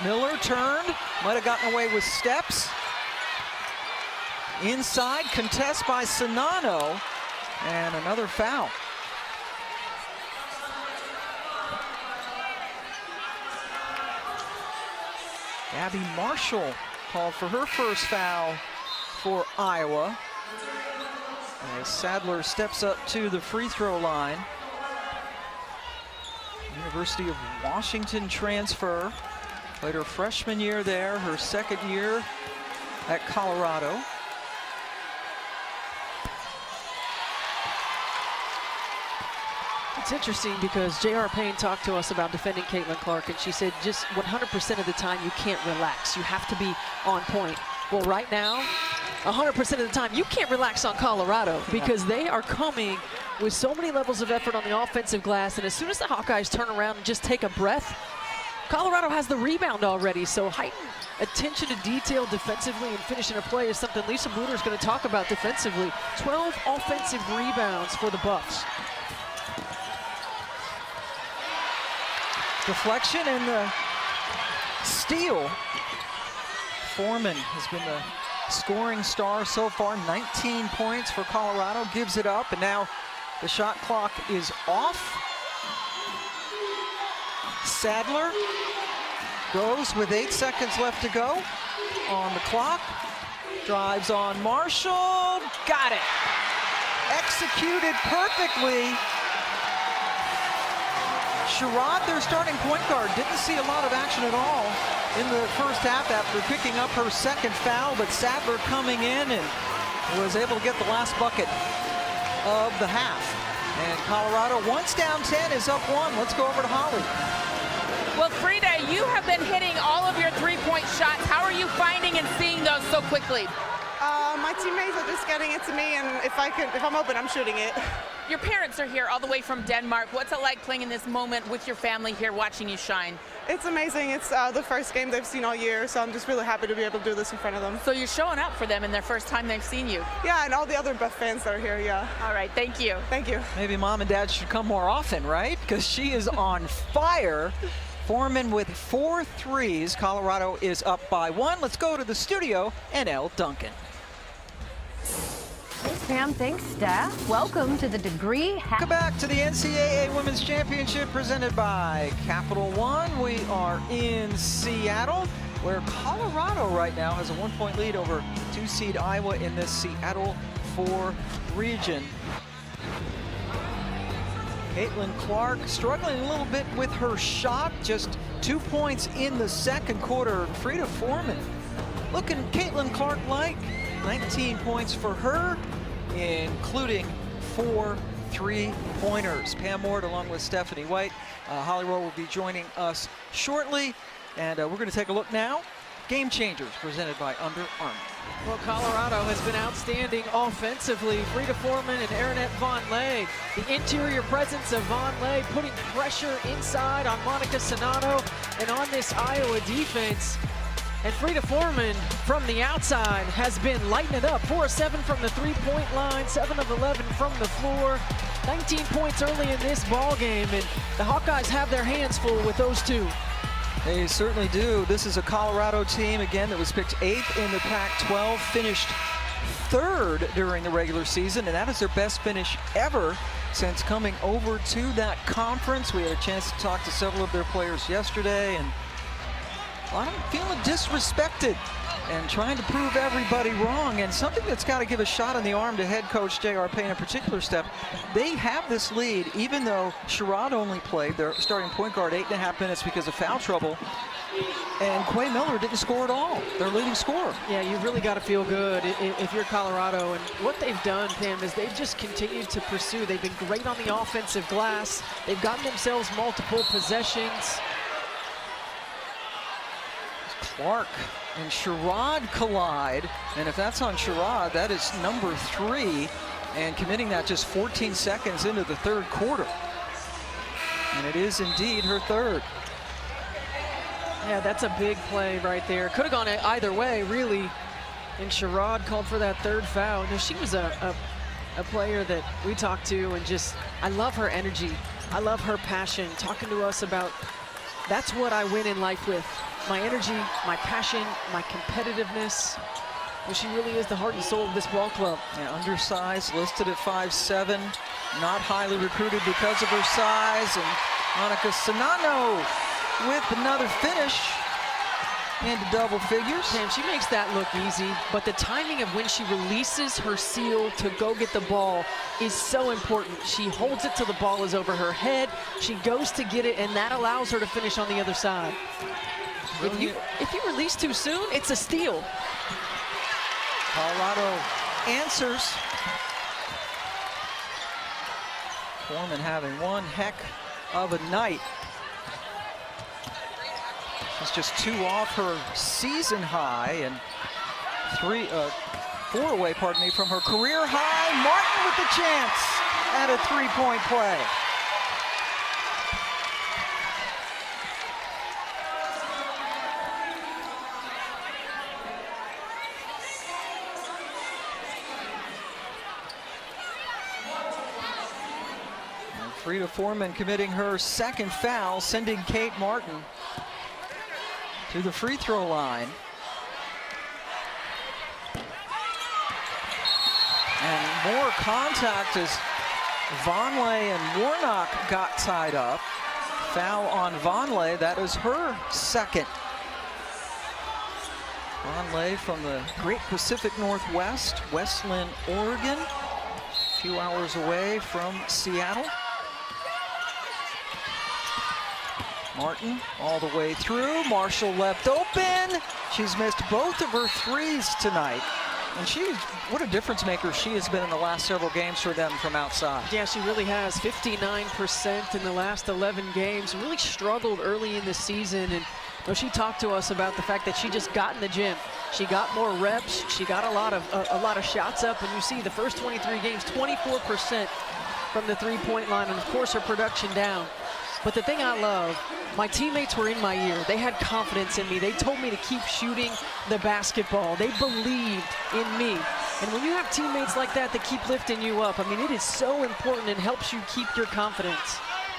Speaker 1: Miller turned, might have gotten away with steps. Inside, contest by Sonano, and another foul. Gabby Marshall called for her first foul for Iowa. As Sadler steps up to the free throw line. University of Washington transfer. Played her freshman year there, her 2nd year at Colorado.
Speaker 2: It's interesting because J.R. Payne talked to us about defending Caitlin Clark, and she said just 100% of the time you can't relax. You have to be on point. Well, right now, 100% of the time you can't relax on Colorado because they are coming with so many levels of effort on the offensive glass, and as soon as the Hawkeyes turn around and just take a breath, Colorado has the rebound already. So heightened attention to detail defensively and finishing a play is something Lisa Bluter is going to talk about defensively. 12 offensive rebounds for the Buffs.
Speaker 1: Deflection and the steal. Foreman has been the scoring star so far. 19 points for Colorado, gives it up, and now the shot clock is off. Sadler goes with 8 seconds left to go on the clock. Drives on Marshall, got it. Executed perfectly. Sherrod, their starting point guard, didn't see a lot of action at all in the first half after picking up her 2nd foul, but Sadler coming in and was able to get the last bucket of the half. And Colorado, once down 10, is up 1. Let's go over to Holly.
Speaker 3: Well, Frida, you have been hitting all of your 3-point shots. How are you finding and seeing those so quickly?
Speaker 8: My teammates are just getting it to me, and if I'm open, I'm shooting it.
Speaker 3: Your parents are here all the way from Denmark. What's it like playing in this moment with your family here, watching you shine?
Speaker 8: It's amazing. It's the first game they've seen all year, so I'm just really happy to be able to do this in front of them.
Speaker 3: So you're showing up for them in their first time they've seen you.
Speaker 8: Yeah, and all the other Buff fans that are here, yeah.
Speaker 3: All right, thank you.
Speaker 8: Thank you.
Speaker 1: Maybe mom and dad should come more often, right? Because she is on fire. Foreman with 4 threes. Colorado is up by 1. Let's go to the studio and Elle Duncan.
Speaker 5: Thanks, Pam. Thanks, Steph. Welcome to the Degree.
Speaker 1: Welcome back to the NCAA Women's Championship presented by Capital One. We are in Seattle, where Colorado right now has a 1-point lead over 2-seed Iowa in this Seattle 4 region. Caitlin Clark struggling a little bit with her shot, just 2 points in the 2nd quarter. Frida Foreman looking Caitlin Clark like. 19 points for her, including 4 3-pointers. Pam Ward along with Stephanie White. Holly Rowe will be joining us shortly. And we're going to take a look now. Game Changers presented by Under Armour.
Speaker 2: Well, Colorado has been outstanding offensively. Frida Foreman and Arinette Vonleh. The interior presence of Vonleh putting pressure inside on Monica Czinano and on this Iowa defense. And Frida Foreman from the outside has been lighting it up. 4 of 7 from the three-point line, 7 of 11 from the floor. 19 points early in this ball game, and the Hawkeyes have their hands full with those two.
Speaker 1: They certainly do. This is a Colorado team, again, that was picked 8th in the Pac-12, finished 3rd during the regular season, and that is their best finish ever since coming over to that conference. We had a chance to talk to several of their players yesterday, and a lot of them feeling disrespected and trying to prove everybody wrong. And something that's got to give a shot in the arm to head coach J.R. Payne in particular, Steph. They have this lead, even though Sherrod only played their starting point guard 8.5 minutes because of foul trouble. And Quay Miller didn't score at all, their leading scorer.
Speaker 2: Yeah, you really got to feel good if you're Colorado. And what they've done, Pam, is they've just continued to pursue. They've been great on the offensive glass. They've gotten themselves multiple possessions.
Speaker 1: Clark and Sherrod collide, and if that's on Sherrod, that is number 3, and committing that just 14 seconds into the 3rd quarter. And it is indeed her 3rd.
Speaker 2: Yeah, that's a big play right there. Could have gone either way, really. And Sherrod called for that 3rd foul. Now, she was a player that we talked to, and just, I love her energy. I love her passion, talking to us about that's what I win in life with. My energy, my passion, my competitiveness. Well, she really is the heart and soul of this ball club.
Speaker 1: Yeah, undersized, listed at 5'7", not highly recruited because of her size. And Monica Czinano with another finish into double figures.
Speaker 2: And she makes that look easy, but the timing of when she releases her seal to go get the ball is so important. She holds it till the ball is over her head. She goes to get it, and that allows her to finish on the other side. If you release too soon, it's a steal.
Speaker 1: Colorado answers. Foreman having one heck of a night. She's just 2 off her season high and 4 away, pardon me, from her career high. Martin with the chance at a 3-point play. Frida Foreman committing her 2nd foul, sending Kate Martin to the free throw line. And more contact as Vonleh and Warnock got tied up. Foul on Vonleh, that is her 2nd. Vonleh from the Great Pacific Northwest, Westland, Oregon, a few hours away from Seattle. Martin all the way through. Marshall left open. She's missed both of her 3s tonight. And what a difference maker she has been in the last several games for them from outside.
Speaker 2: Yeah, she really has. 59% in the last 11 games. Really struggled early in the season. And she talked to us about the fact that she just got in the gym. She got more reps. She got a lot of shots up. And you see the first 23 games, 24% from the 3-point line. And of course, her production down. But the thing I love, my teammates were in my ear. They had confidence in me. They told me to keep shooting the basketball. They believed in me. And when you have teammates like that keep lifting you up, I mean, it is so important and helps you keep your confidence.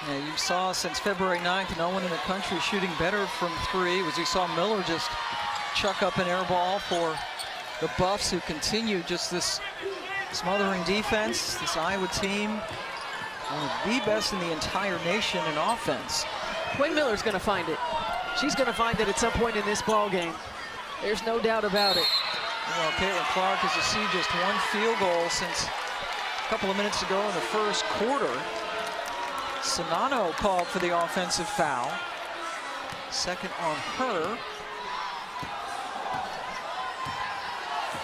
Speaker 1: Yeah, you saw since February 9th, no one in the country shooting better from 3. You saw Miller just chuck up an air ball for the Buffs, who continue just this smothering defense. This Iowa team, one of the best in the entire nation in offense.
Speaker 2: Quay Miller's going to find it. She's going to find it at some point in this ball game. There's no doubt about it.
Speaker 1: Well, Caitlin Clark, as you see, just 1 field goal since a couple of minutes ago in the first quarter. Czinano called for the offensive foul. 2nd on her.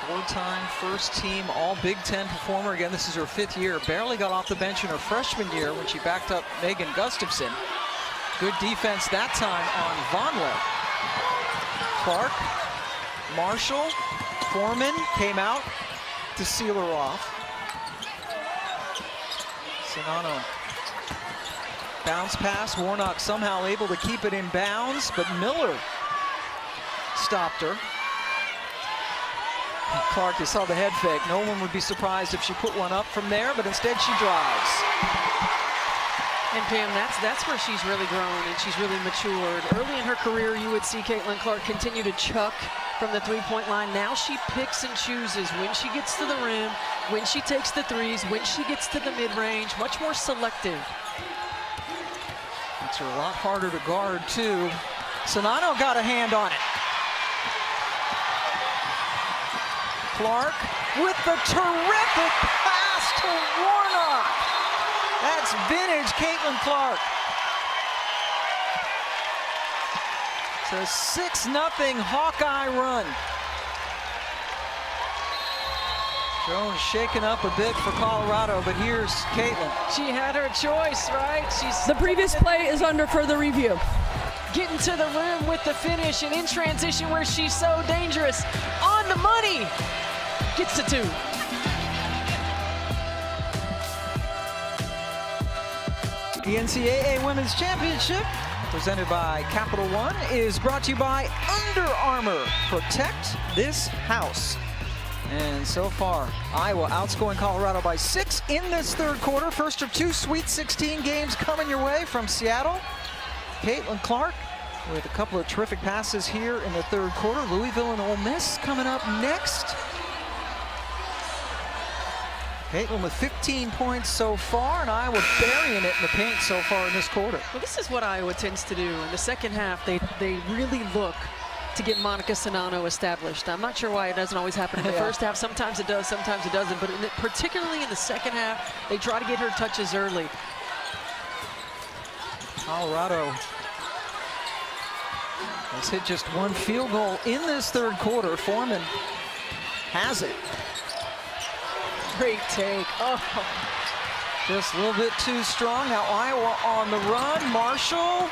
Speaker 1: 4-time first-team All-Big Ten performer. Again, this is her 5th year. Barely got off the bench in her freshman year when she backed up Megan Gustafson. Good defense that time on Vonleh. Clark, Marshall, Foreman came out to seal her off. Czinano. Bounce pass, Warnock somehow able to keep it in bounds, but Miller stopped her. Clark, you saw the head fake. No one would be surprised if she put one up from there, but instead she drives.
Speaker 2: And Pam, that's where she's really grown and she's really matured. Early in her career, you would see Caitlin Clark continue to chuck from the three-point line. Now she picks and chooses when she gets to the rim, when she takes the threes, when she gets to the mid-range, much more selective.
Speaker 1: Makes her a lot harder to guard, too. Czinano got a hand on it. Clark with the terrific pass to Warnock. That's vintage Caitlin Clark. It's a 6-0 Hawkeye run. Jones shaken up a bit for Colorado, but here's Caitlin.
Speaker 2: She had her choice, right?
Speaker 9: The previous play is under further review.
Speaker 2: Getting to the rim with the finish and in transition where she's so dangerous. On the money. Gets to 2.
Speaker 1: The NCAA Women's Championship, presented by Capital One, is brought to you by Under Armour. Protect this house. And so far, Iowa outscoring Colorado by 6 in this third quarter. First of 2 Sweet 16 games coming your way from Seattle. Caitlin Clark with a couple of terrific passes here in the third quarter. Louisville and Ole Miss coming up next. Caitlin with 15 points so far, and Iowa burying it in the paint so far in this quarter.
Speaker 2: Well, this is what Iowa tends to do. In the second half, they really look to get Monica Czinano established. I'm not sure why it doesn't always happen in the first half. Sometimes it does, sometimes it doesn't. But particularly in the second half, they try to get her touches early.
Speaker 1: Colorado has hit just 1 field goal in this third quarter. Foreman has it.
Speaker 2: Great take. Oh.
Speaker 1: Just a little bit too strong. Now Iowa on the run. Marshall.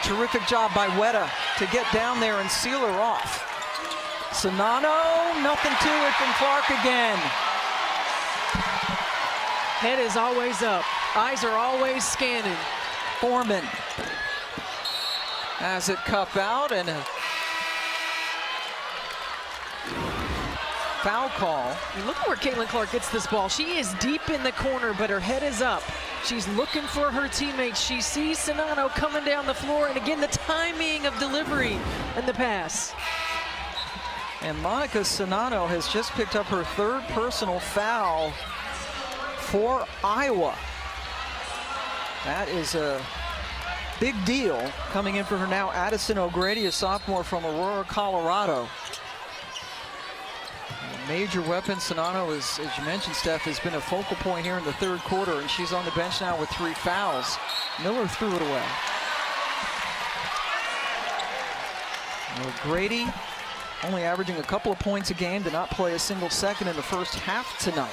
Speaker 1: Terrific job by Weta to get down there and seal her off. Czinano, nothing to it from Clark again.
Speaker 2: Head is always up. Eyes are always scanning.
Speaker 1: Foreman has it cup out, and a foul call.
Speaker 2: And look where Caitlin Clark gets this ball. She is deep in the corner, but her head is up. She's looking for her teammates. She sees Czinano coming down the floor, and again, the timing of delivery and the pass.
Speaker 1: And Monica Czinano has just picked up her 3rd personal foul for Iowa. That is a big deal coming in for her now. Addison O'Grady, a sophomore from Aurora, Colorado. Major weapon. Czinano, as you mentioned, Steph, has been a focal point here in the third quarter, and she's on the bench now with 3 fouls. Miller threw it away. O'Grady only averaging a couple of points a game, did not play a single second in the first half tonight.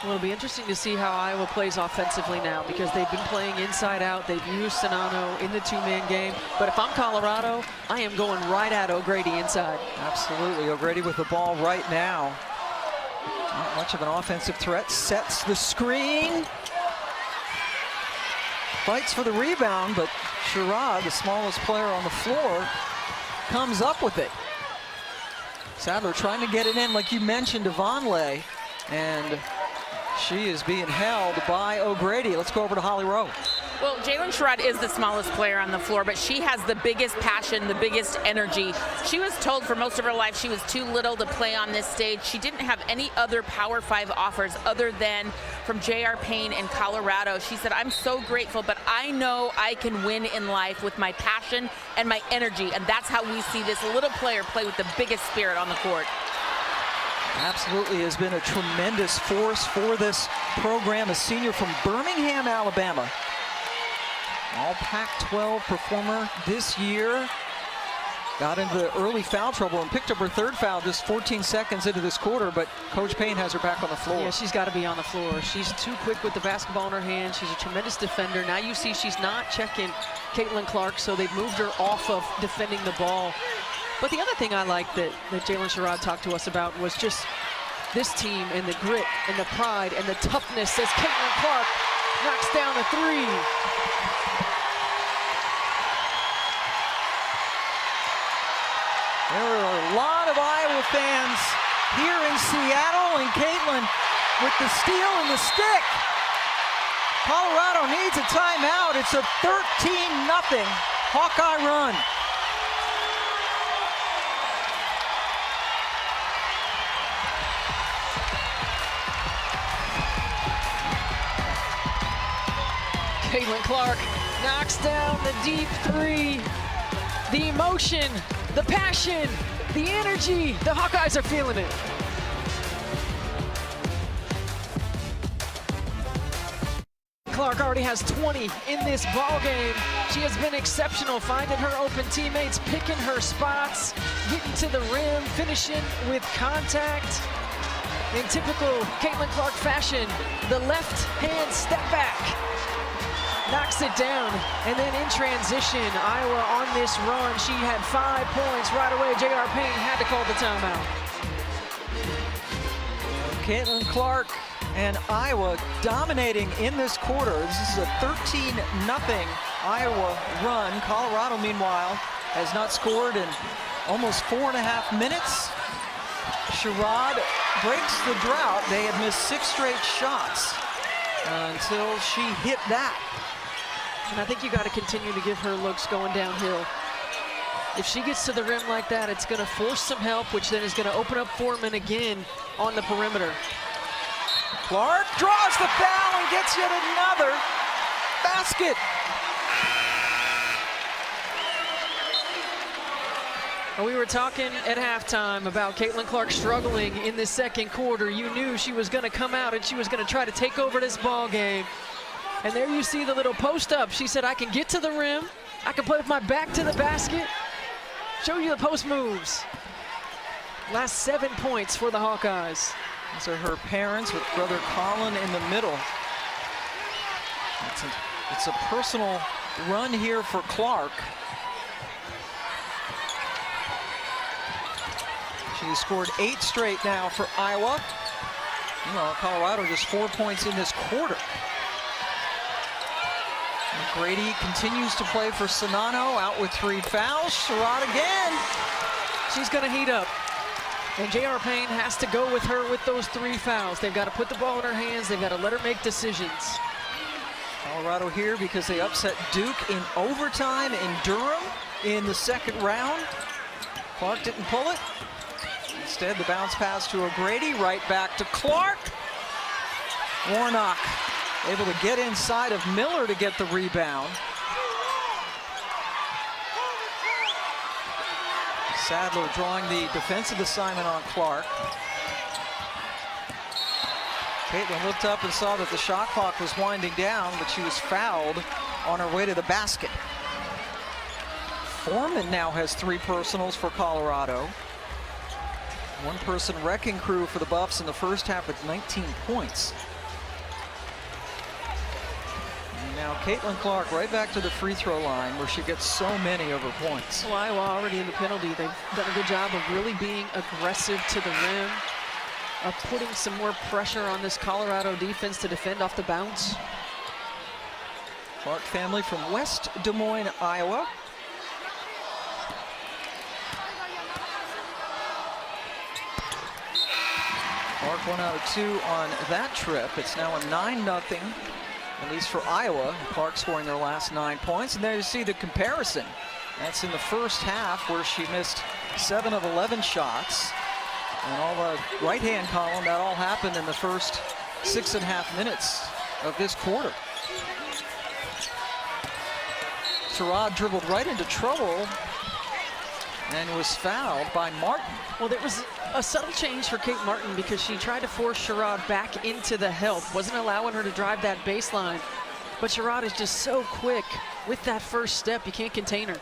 Speaker 2: Well, it'll be interesting to see how Iowa plays offensively now, because they've been playing inside out. They've used Czinano in the 2-man game. But if I'm Colorado, I am going right at O'Grady inside.
Speaker 1: Absolutely. O'Grady with the ball right now. Not much of an offensive threat. Sets the screen. Fights for the rebound, but Sherrod, the smallest player on the floor, comes up with it. Sadler trying to get it in, like you mentioned, to Vonleh, and she is being held by O'Grady. Let's go over to Holly Rowe.
Speaker 3: Well, Jalen Sherrod is the smallest player on the floor, but she has the biggest passion, the biggest energy. She was told for most of her life she was too little to play on this stage. She didn't have any other Power 5 offers other than from J.R. Payne in Colorado. She said, I'm so grateful, but I know I can win in life with my passion and my energy, and that's how we see this little player play with the biggest spirit on the court.
Speaker 1: Absolutely has been a tremendous force for this program. A senior from Birmingham, Alabama. All Pac-12 performer this year. Got into the early foul trouble and picked up her 3rd foul just 14 seconds into this quarter, but Coach Payne has her back on the floor.
Speaker 2: Yeah, she's got to be on the floor. She's too quick with the basketball in her hand. She's a tremendous defender. Now you see she's not checking Caitlin Clark, so they've moved her off of defending the ball. But the other thing I like that Jalen Sherrod talked to us about was just this team and the grit and the pride and the toughness as Caitlin Clark knocks down a three.
Speaker 1: There are a lot of Iowa fans here in Seattle, and Caitlin with the steal and the stick. Colorado needs a timeout. It's a 13-0 Hawkeye run.
Speaker 2: Caitlin Clark knocks down the deep three. The emotion, the passion, the energy, the Hawkeyes are feeling it. Clark already has 20 in this ball game. She has been exceptional, finding her open teammates, picking her spots, getting to the rim, finishing with contact. In typical Caitlin Clark fashion, the left hand step back knocks it down, and then in transition, Iowa on this run. She had 5 points right away. J.R. Payne had to call the timeout.
Speaker 1: Caitlin Clark and Iowa dominating in this quarter. This is a 13-0 Iowa run. Colorado, meanwhile, has not scored in almost 4.5 minutes. Sherrod breaks the drought. They had missed 6 straight shots until she hit that.
Speaker 2: And I think you got to continue to give her looks going downhill. If she gets to the rim like that, it's going to force some help, which then is going to open up Foreman again on the perimeter.
Speaker 1: Clark draws the foul and gets yet another basket.
Speaker 2: We were talking at halftime about Caitlin Clark struggling in the second quarter. You knew she was going to come out and she was going to try to take over this ball game. And there you see the little post up. She said, I can get to the rim. I can play with my back to the basket. Show you the post moves. Last 7 points for the Hawkeyes.
Speaker 1: These are her parents with brother Colin in the middle. It's a personal run here for Clark. She's scored 8 straight now for Iowa. Meanwhile, Colorado just 4 points in this quarter. Grady continues to play for Sonano, out with 3 fouls. Sherrod again.
Speaker 2: She's going to heat up. And J.R. Payne has to go with her with those 3 fouls. They've got to put the ball in her hands. They've got to let her make decisions.
Speaker 1: Colorado here because they upset Duke in overtime in Durham in the second round. Clark didn't pull it. Instead, the bounce pass to O'Grady, right back to Clark. Warnock able to get inside of Miller to get the rebound. Sadler drawing the defensive assignment on Clark. Caitlin looked up and saw that the shot clock was winding down, but she was fouled on her way to the basket. Foreman now has 3 personals for Colorado. 1-person wrecking crew for the Buffs in the first half with 19 points. And now Caitlin Clark right back to the free throw line where she gets so many of her points.
Speaker 2: Well, Iowa already in the penalty. They've done a good job of really being aggressive to the rim, of putting some more pressure on this Colorado defense to defend off the bounce.
Speaker 1: Clark family from West Des Moines, Iowa. Clark 1 out of 2 on that trip. It's now a 9-0, at least for Iowa. Clark scoring their last 9 points. And there you see the comparison. That's in the first half where she missed 7 of 11 shots. And all the right-hand column, that all happened in the first 6.5 minutes of this quarter. Sherrod dribbled right into trouble and was fouled by Martin.
Speaker 2: Well, there was a subtle change for Kate Martin because she tried to force Sherrod back into the help, wasn't allowing her to drive that baseline. But Sherrod is just so quick with that first step, you can't contain her.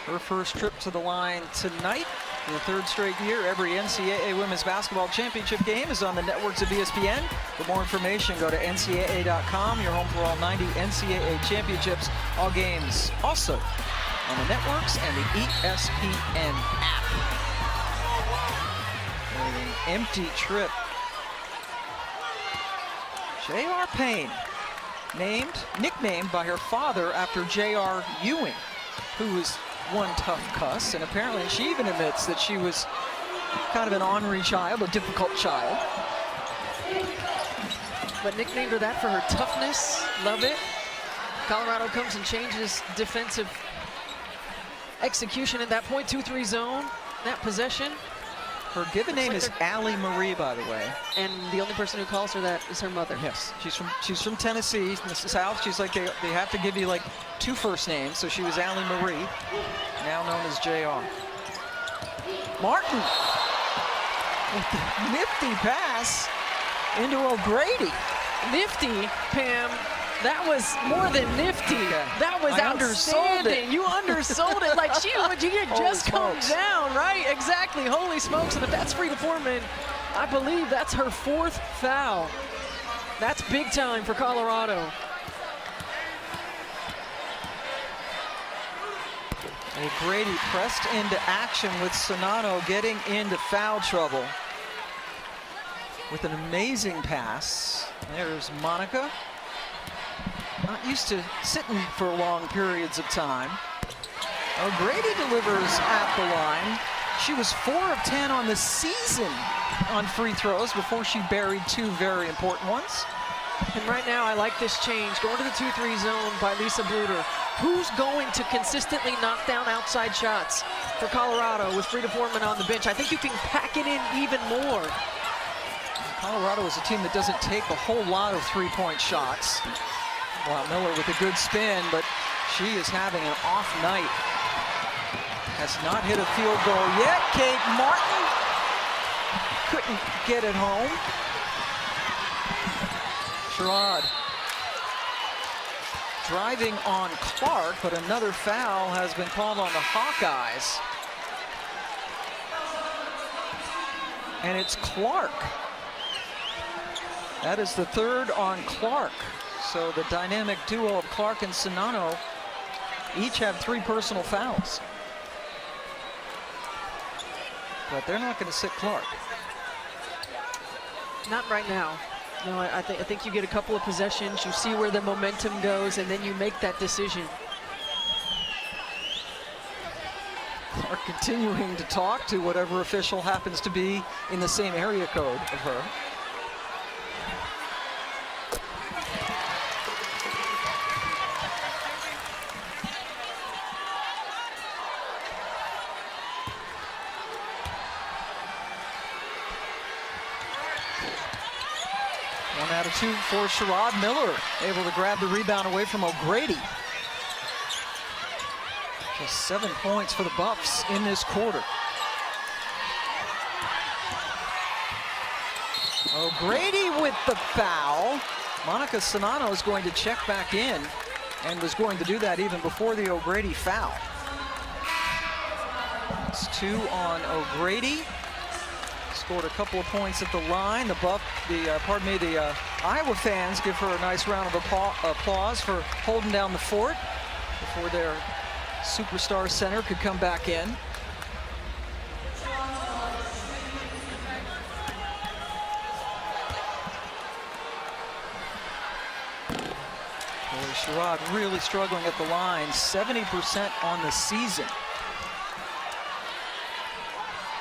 Speaker 1: Her first trip to the line tonight For the third straight year, every NCAA Women's Basketball Championship game is on the networks of ESPN. For more information, go to ncaa.com. Your home for all 90 NCAA championships. All games also on the networks and the ESPN app. An empty trip. J.R. Payne, nicknamed by her father after J.R. Ewing, who was one tough cuss, and apparently she even admits that she was kind of an ornery child, a difficult child.
Speaker 2: But nicknamed her that for her toughness. Love it. Colorado comes and changes defensive execution at that point, 2-3 zone, that possession.
Speaker 1: Her given name is Allie Marie, by the way.
Speaker 2: And the only person who calls her that is her mother.
Speaker 1: Yes, she's from Tennessee, in the South. She's like, they have to give you like 2 first names, so she was Allie Marie, now known as JR. Martin with the nifty pass into O'Grady.
Speaker 2: Nifty, Pam. That was more than nifty. That was outstanding. You undersold it. Like, you had just come down, right? Exactly. Holy smokes. And if that's Frida Foreman, I believe that's her 4th foul. That's big time for Colorado.
Speaker 1: O'Grady pressed into action with Sonato getting into foul trouble with an amazing pass. There's Monica. Not used to sitting for long periods of time. O'Grady delivers at the line. She was 4 of 10 on the season on free throws before she buried 2 very important ones.
Speaker 2: And right now, I like this change. Going to the 2-3 zone by Lisa Bluder. Who's going to consistently knock down outside shots for Colorado with Frida Foreman on the bench? I think you can pack it in even more.
Speaker 1: Colorado is a team that doesn't take a whole lot of three-point shots. Well, Miller with a good spin, but she is having an off night. Has not hit a field goal yet. Kate Martin couldn't get it home. Sherrod driving on Clark, but another foul has been called on the Hawkeyes. And it's Clark. That is the 3rd on Clark. So the dynamic duo of Clark and Sonato each have 3 personal fouls. But they're not going to sit Clark.
Speaker 2: Not right now. No, I think you get a couple of possessions, you see where the momentum goes, and then you make that decision.
Speaker 1: Clark continuing to talk to whatever official happens to be in the same area code of her. Out of 2 for Sherrod. Miller able to grab the rebound away from O'Grady. Just 7 points for the Buffs in this quarter. O'Grady with the foul. Monica Sonato is going to check back in and was going to do that even before the O'Grady foul. It's 2 on O'Grady. Scored a couple of points at the line. The Iowa fans give her a nice round of applause for holding down the fort before their superstar center could come back in. Boy, Sherrod really struggling at the line. 70% on the season.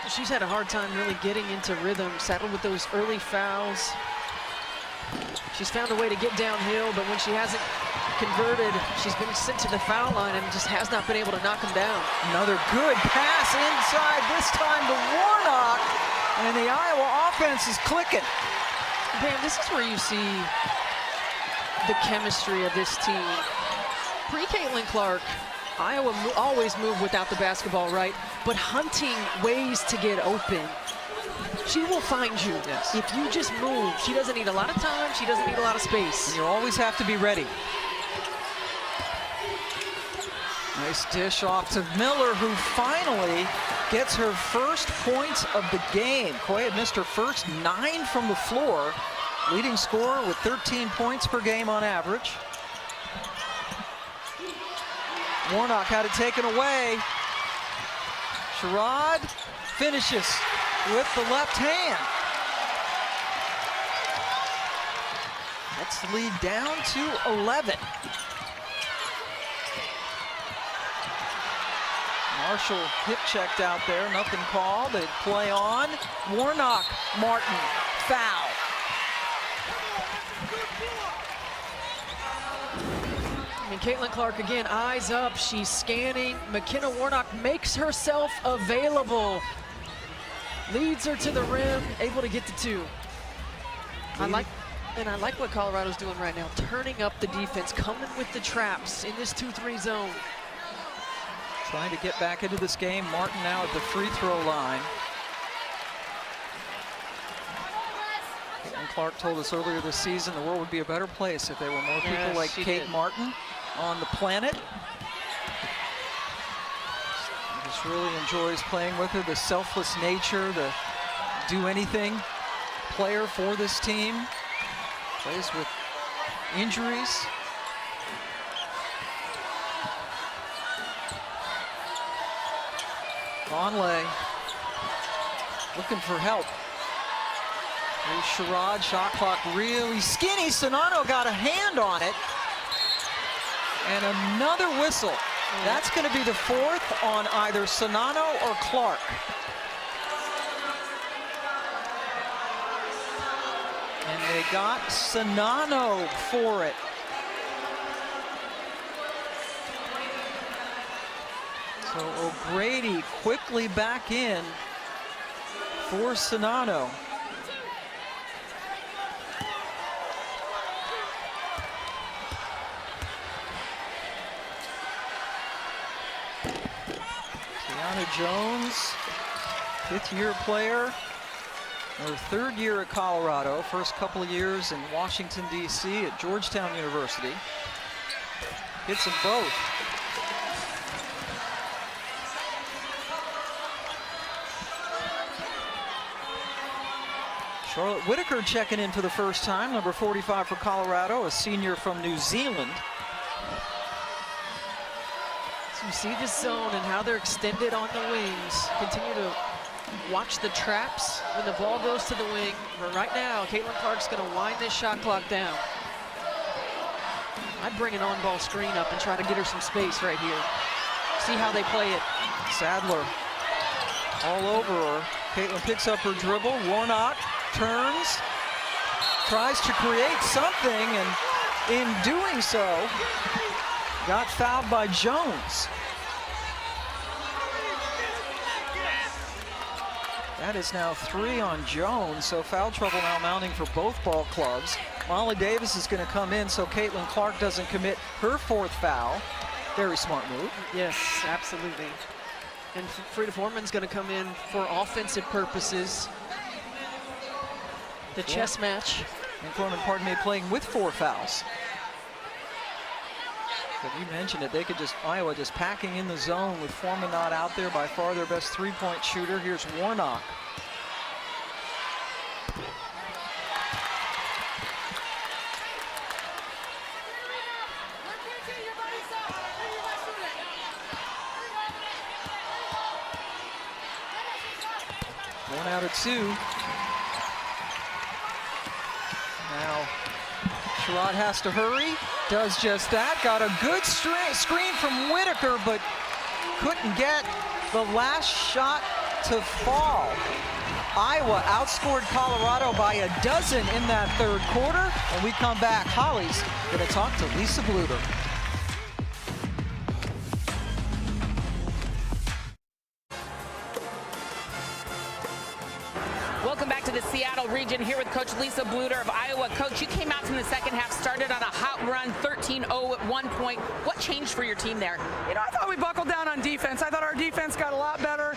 Speaker 2: She's had a hard time really getting into rhythm, saddled with those early fouls. She's found a way to get downhill, but when she hasn't converted, she's been sent to the foul line and just has not been able to knock them down.
Speaker 1: Another good pass inside, this time to Warnock, and the Iowa offense is clicking.
Speaker 2: Pam, this is where you see the chemistry of this team. Pre-Caitlin Clark, Iowa always move without the basketball, right? But hunting ways to get open. She will find you.
Speaker 1: Yes.
Speaker 2: If you just move. She doesn't need a lot of time. She doesn't need a lot of space.
Speaker 1: And you always have to be ready. Nice dish off to Miller, who finally gets her first points of the game. Quay had missed her first 9 from the floor. Leading scorer with 13 points per game on average. Warnock had it taken away. Sherrod finishes with the left hand. That's the lead down to 11. Marshall hip checked out there, nothing called. They play on. Warnock, Martin, foul.
Speaker 2: And Caitlin Clark again, eyes up, she's scanning. McKenna Warnock makes herself available. Leads her to the rim, able to get to 2. I like what Colorado's doing right now, turning up the defense, coming with the traps in this 2-3 zone.
Speaker 1: Trying to get back into this game. Martin now at the free throw line. And Clark told us earlier this season the world would be a better place if there were more people like Kate Martin on the planet. Just really enjoys playing with her, the selfless nature, the do anything player for this team. Plays with injuries. Conley looking for help. Here's Sherrod, shot clock really skinny. Sonano got a hand on it. And another whistle. That's going to be the 4th on either Sonano or Clark. And they got Sonano for it. So O'Grady quickly back in for Sonano. Tiana Jones, 5th-year player, her 3rd year at Colorado, first couple of years in Washington, D.C. at Georgetown University. Hits them both. Charlotte Whitaker checking in for the first time, number 45 for Colorado, a senior from New Zealand.
Speaker 2: So you see this zone and how they're extended on the wings. Continue to watch the traps when the ball goes to the wing. But right now, Caitlin Clark's going to wind this shot clock down. I'd bring an on-ball screen up and try to get her some space right here. See how they play it.
Speaker 1: Sadler all over her. Caitlin picks up her dribble. Warnock turns, tries to create something, and in doing so, got fouled by Jones. That is now 3 on Jones, so foul trouble now mounting for both ball clubs. Molly Davis is going to come in so Caitlin Clark doesn't commit her 4th foul. Very smart move.
Speaker 2: Yes, absolutely. And Frida Foreman's going to come in for offensive purposes. The chess match.
Speaker 1: And Foreman, pardon me, playing with 4 fouls. But you mentioned it, they could just, Iowa just packing in the zone with Foreman not out there, by far their best 3-point shooter. Here's Warnock. One out of 2. Now, Sherrod has to hurry, does just that. Got a good screen from Whitaker, but couldn't get the last shot to fall. Iowa outscored Colorado by a dozen in that 3rd quarter. When we come back, Holly's going to talk to Lisa Bluder.
Speaker 3: Welcome back to the Seattle region, here with Coach Lisa Bluder of Iowa. Coach, you came out from the second half, started on a hot run, 13-0 at one point. What changed for your team there?
Speaker 10: You know, I thought we buckled down on defense. I thought our defense got a lot better.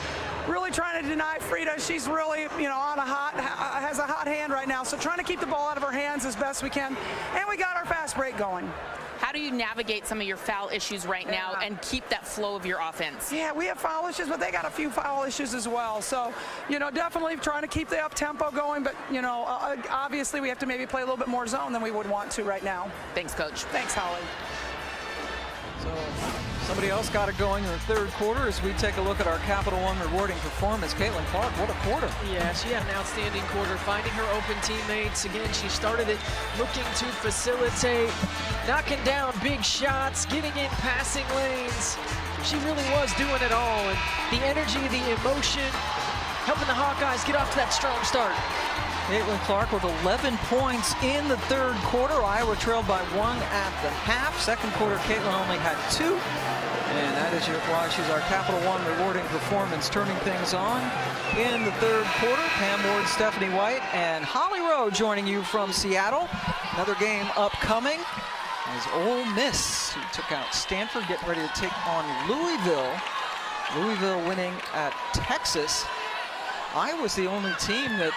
Speaker 10: Really trying to deny Frida. She's really, you know, has a hot hand right now. So trying to keep the ball out of her hands as best we can. And we got our fast break going.
Speaker 3: How do you navigate some of your foul issues right now and keep that flow of your offense?
Speaker 10: Yeah, we have foul issues, but they got a few foul issues as well. So, you know, definitely trying to keep the up tempo going, but, you know, obviously we have to maybe play a little bit more zone than we would want to right now.
Speaker 3: Thanks, Coach.
Speaker 10: Thanks, Holly.
Speaker 1: So somebody else got it going in the third quarter as we take a look at our Capital One rewarding performance. Caitlin Clark, what a quarter.
Speaker 2: Yeah, she had an outstanding quarter, finding her open teammates. Again, she started it looking to facilitate, knocking down big shots, getting in passing lanes. She really was doing it all, and the energy, the emotion, helping the Hawkeyes get off to that strong start.
Speaker 1: Caitlin Clark with 11 points in the third quarter. Iowa trailed by 1 at the half. Second quarter, Caitlin only had 2. And that is why she's our Capital One rewarding performance, turning things on in the third quarter. Pam Ward, Stephanie White, and Holly Rowe joining you from Seattle. Another game upcoming as Ole Miss, who took out Stanford, getting ready to take on Louisville. Louisville winning at Texas. Iowa's the only team that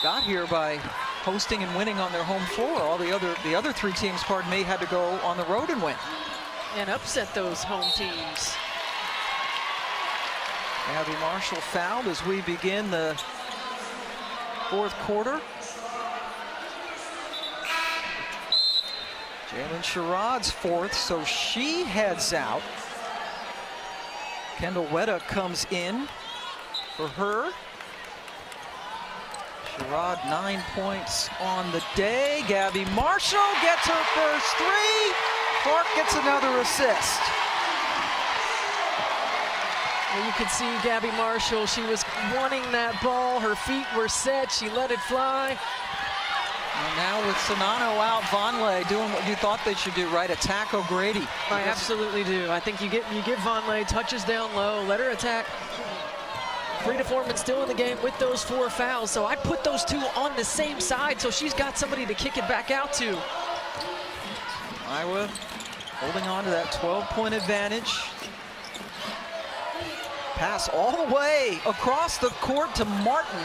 Speaker 1: got here by hosting and winning on their home floor. All the other 3 teams, pardon me, had to go on the road and win.
Speaker 2: And upset those home teams.
Speaker 1: Abby Marshall fouled as we begin the fourth quarter. Jalen Sherrod's fourth, so she heads out. Kendall Wetta comes in for her. Sherrod 9 points on the day. Gabby Marshall gets her first 3. Clark gets another assist.
Speaker 2: Well, you could see Gabby Marshall. She was wanting that ball. Her feet were set. She let it fly.
Speaker 1: And now with Sonano out, Vonleh doing what you thought they should do, right? Attack O'Grady.
Speaker 2: I absolutely do. I think you give Vonleh touches down low, let her attack. Frida Foreman still in the game with those 4 fouls, so I'd put those 2 on the same side so she's got somebody to kick it back out to.
Speaker 1: Iowa holding on to that 12-point advantage. Pass all the way across the court to Martin.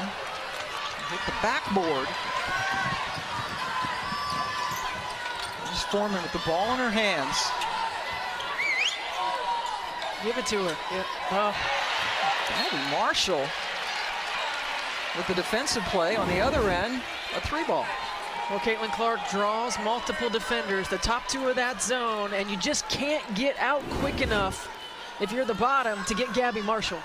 Speaker 1: Hit the backboard. Just Foreman with the ball in her hands.
Speaker 2: Give it to her. Yeah.
Speaker 1: Gabby Marshall with the defensive play on the other end, a 3-ball.
Speaker 2: Well, Caitlin Clark draws multiple defenders, the top 2 of that zone, and you just can't get out quick enough if you're the bottom to get Gabby Marshall.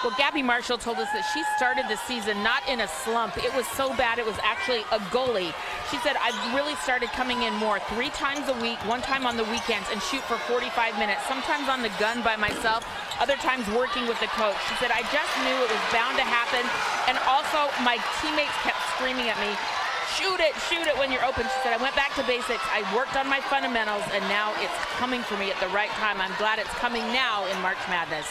Speaker 3: Well, Gabby Marshall told us that she started the season not in a slump. It was so bad it was actually a goalie. She said, I've really started coming in more 3 times a week, 1 time on the weekends, and shoot for 45 minutes, sometimes on the gun by myself, other times working with the coach. She said, I just knew it was bound to happen. And also, my teammates kept screaming at me, shoot it when you're open. She said, I went back to basics. I worked on my fundamentals, and now it's coming for me at the right time. I'm glad it's coming now in March Madness.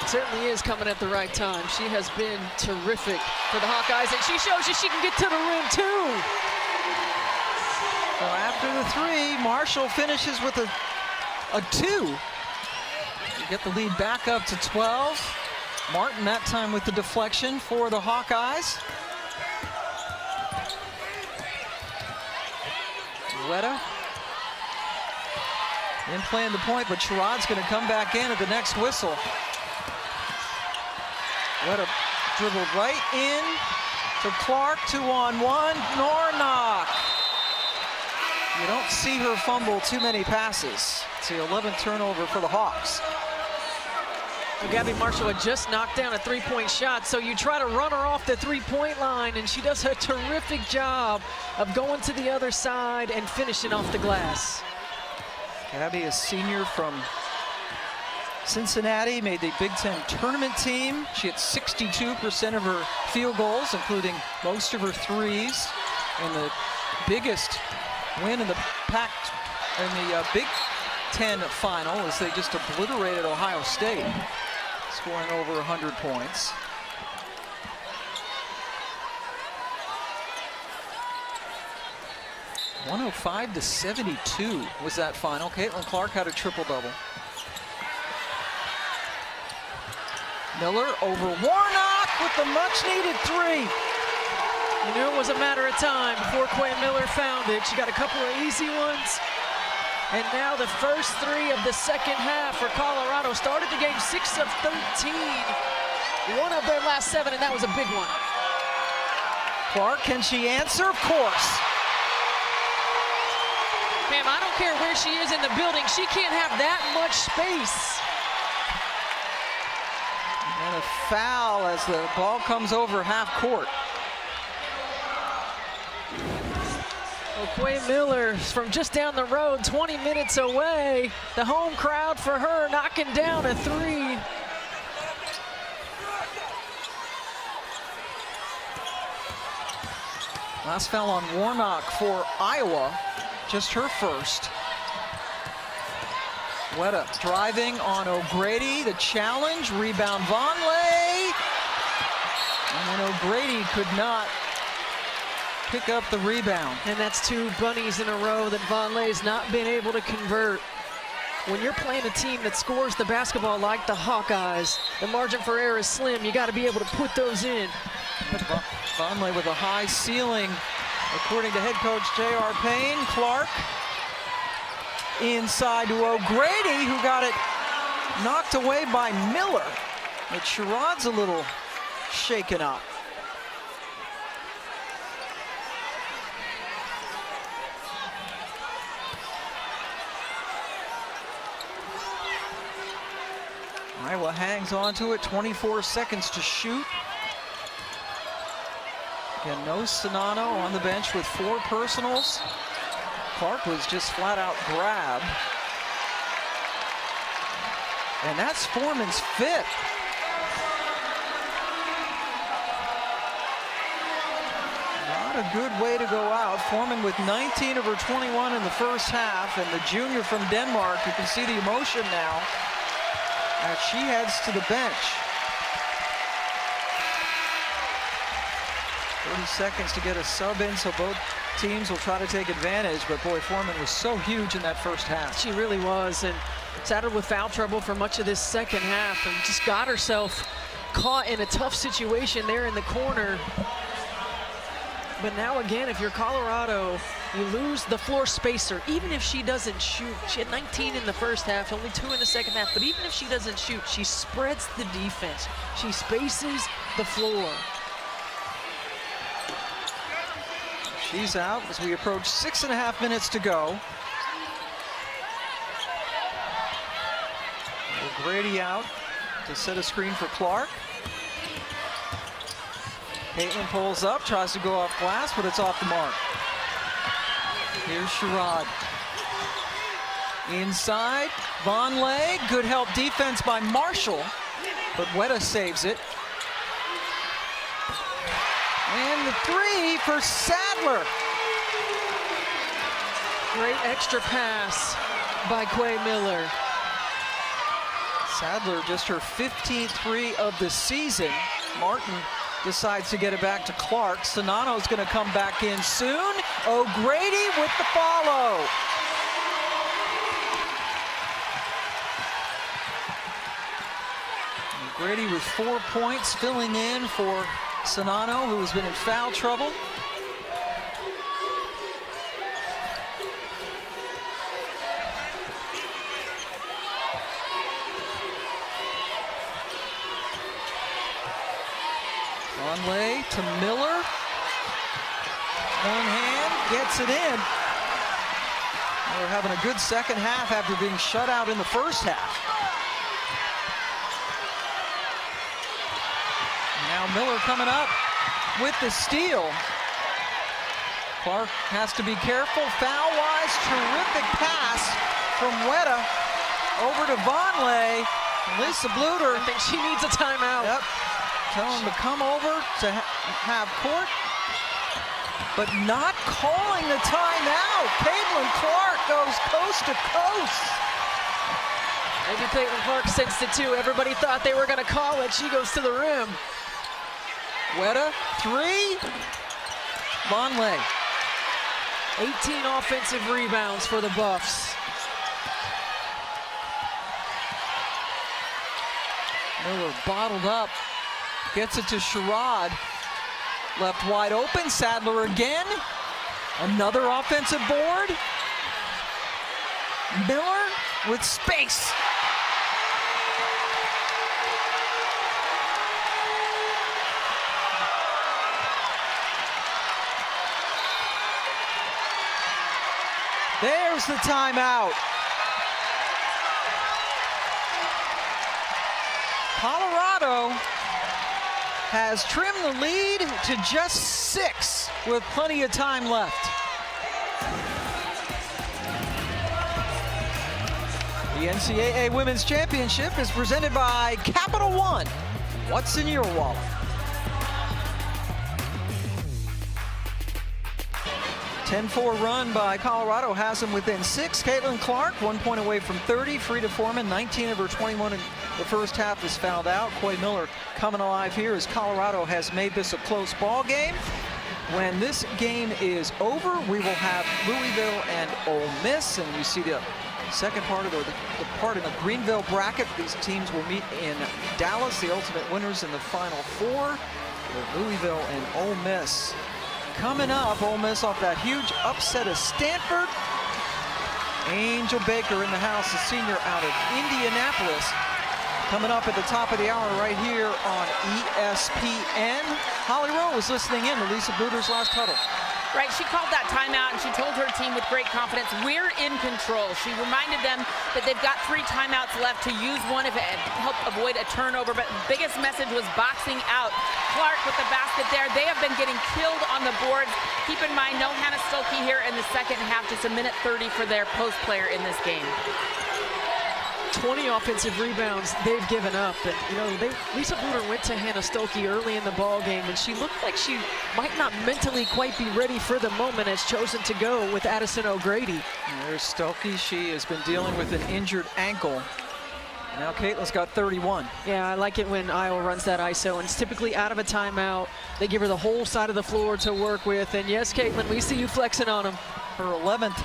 Speaker 2: It certainly is coming at the right time. She has been terrific for the Hawkeyes, and she shows you she can get to the rim, too.
Speaker 1: So after the 3, Marshall finishes with a 2. You get the lead back up to 12. Martin that time with the deflection for the Hawkeyes. Wetta in playing the point, but Sherrod's going to come back in at the next whistle. Wetta dribbled right in to Clark, 2-on-1, Nornock. You don't see her fumble too many passes. It's the 11th turnover for the Hawks.
Speaker 2: Well, Gabby Marshall had just knocked down a 3-point shot, so you try to run her off the 3-point line, and she does a terrific job of going to the other side and finishing off the glass.
Speaker 1: Gabby, a senior from Cincinnati, made the Big Ten tournament team. She had 62% of her field goals, including most of her threes, and the biggest win in the Big Ten final as they just obliterated Ohio State, scoring over 100 points. (105-72) was that final. Caitlin Clark had a triple-double. Miller over Warnock with the much-needed 3.
Speaker 2: You knew it was a matter of time before Quay Miller found it. She got a couple of easy ones, And now the first 3 of the second half for Colorado. Started the game 6 of 13. One of their last 7, and that was a big one.
Speaker 1: Clark, can she answer? Of course.
Speaker 2: Ma'am, I don't care where she is in the building. She can't have that much space.
Speaker 1: And a foul as the ball comes over half court.
Speaker 2: Quay Miller from just down the road, 20 minutes away. The home crowd for her knocking down a 3.
Speaker 1: Last foul on Warnock for Iowa, just her first. Weta driving on O'Grady, the challenge, rebound Vonleh. And then O'Grady could not pick up the rebound.
Speaker 2: And that's 2 bunnies in a row that Vonleh's not been able to convert. When you're playing a team that scores the basketball like the Hawkeyes, the margin for error is slim. You got to be able to put those in.
Speaker 1: Vonleh with a high ceiling, according to head coach J.R. Payne. Clark inside to O'Grady, who got it knocked away by Miller. But Sherrod's a little shaken up. Iowa hangs on to it, 24 seconds to shoot. Again, no Sonano on the bench with 4 personals. Clark was just flat out grabbed. And that's Foreman's 5th. Not a good way to go out. Foreman with 19 of her 21 in the first half, and the junior from Denmark, you can see the emotion now as she heads to the bench. 30 seconds to get a sub in, so both teams will try to take advantage, but boy, Foreman was so huge in that first half.
Speaker 2: She really was, and saddled with foul trouble for much of this second half, and just got herself caught in a tough situation there in the corner. But now again, if you're Colorado, you lose the floor spacer. Even if she doesn't shoot, she had 19 in the first half, only 2 in the second half, but even if she doesn't shoot, she spreads the defense. She spaces the floor.
Speaker 1: She's out as we approach 6.5 minutes to go. O'Grady out to set a screen for Clark. Caitlin pulls up, tries to go off glass, but it's off the mark. Here's Sherrod. Inside, Vonleh, good help defense by Marshall, but Weta saves it. And the 3 for Sadler.
Speaker 2: Great extra pass by Quay Miller.
Speaker 1: Sadler just her 15th 3 of the season. Martin decides to get it back to Clark. Sonano's going to come back in soon. O'Grady with the follow. O'Grady with 4 points, filling in for Sonano, who has been in foul trouble. Vonleh to Miller. One hand, gets it in. They're having a good second half after being shut out in the first half. Now Miller coming up with the steal. Clark has to be careful. Foul-wise, terrific pass from Weta over to Vonleh. Lisa Bluter.
Speaker 2: I think she needs a timeout.
Speaker 1: Yep. Tell him to come over to have court, but not calling the timeout. Caitlin Clark goes coast to coast.
Speaker 2: Maybe Caitlin Clark sensed it too. Everybody thought they were going to call it. She goes to the rim.
Speaker 1: Weta, 3. Vonleh.
Speaker 2: 18 offensive rebounds for the Buffs.
Speaker 1: Miller bottled up. Gets it to Sherrod. Left wide open. Sadler again. Another offensive board. Miller with space. There's the timeout. Colorado has trimmed the lead to just 6 with plenty of time left. The NCAA Women's Championship is presented by Capital One. What's in your wallet? A 10-4 run by Colorado has them within 6. Caitlin Clark, 1 point away from 30. Frida Foreman, 19 of her 21 in the first half, is fouled out. Coy Miller coming alive here as Colorado has made this a close ball game. When this game is over, we will have Louisville and Ole Miss, and you see the second part of the part in the Greenville bracket. These teams will meet in Dallas, the ultimate winners in the Final Four. Louisville and Ole Miss. Coming up, Ole Miss off that huge upset of Stanford. Angel Baker in the house, a senior out of Indianapolis. Coming up at the top of the hour right here on ESPN. Holly Rowe was listening in to Lisa Bluder's last huddle.
Speaker 3: Right, she called that timeout and she told her team with great confidence, we're in control. She reminded them that they've got 3 timeouts left to use one if it help avoid a turnover, but the biggest message was boxing out. Clark with the basket there. They have been getting killed on the boards. Keep in mind, no Hannah Stuelke here in the second half, just a minute 30 for their post player in this game.
Speaker 2: 20 offensive rebounds they've given up. And, you know, Lisa Bluder went to Hannah Stuelke early in the ball game, and she looked like she might not mentally quite be ready for the moment, has chosen to go with Addison O'Grady.
Speaker 1: And there's Stuelke. She has been dealing with an injured ankle. Now Caitlin's got 31.
Speaker 2: Yeah, I like it when Iowa runs that ISO, and it's typically out of a timeout. They give her the whole side of the floor to work with. And yes, Caitlin, we see you flexing on them.
Speaker 1: Her 11th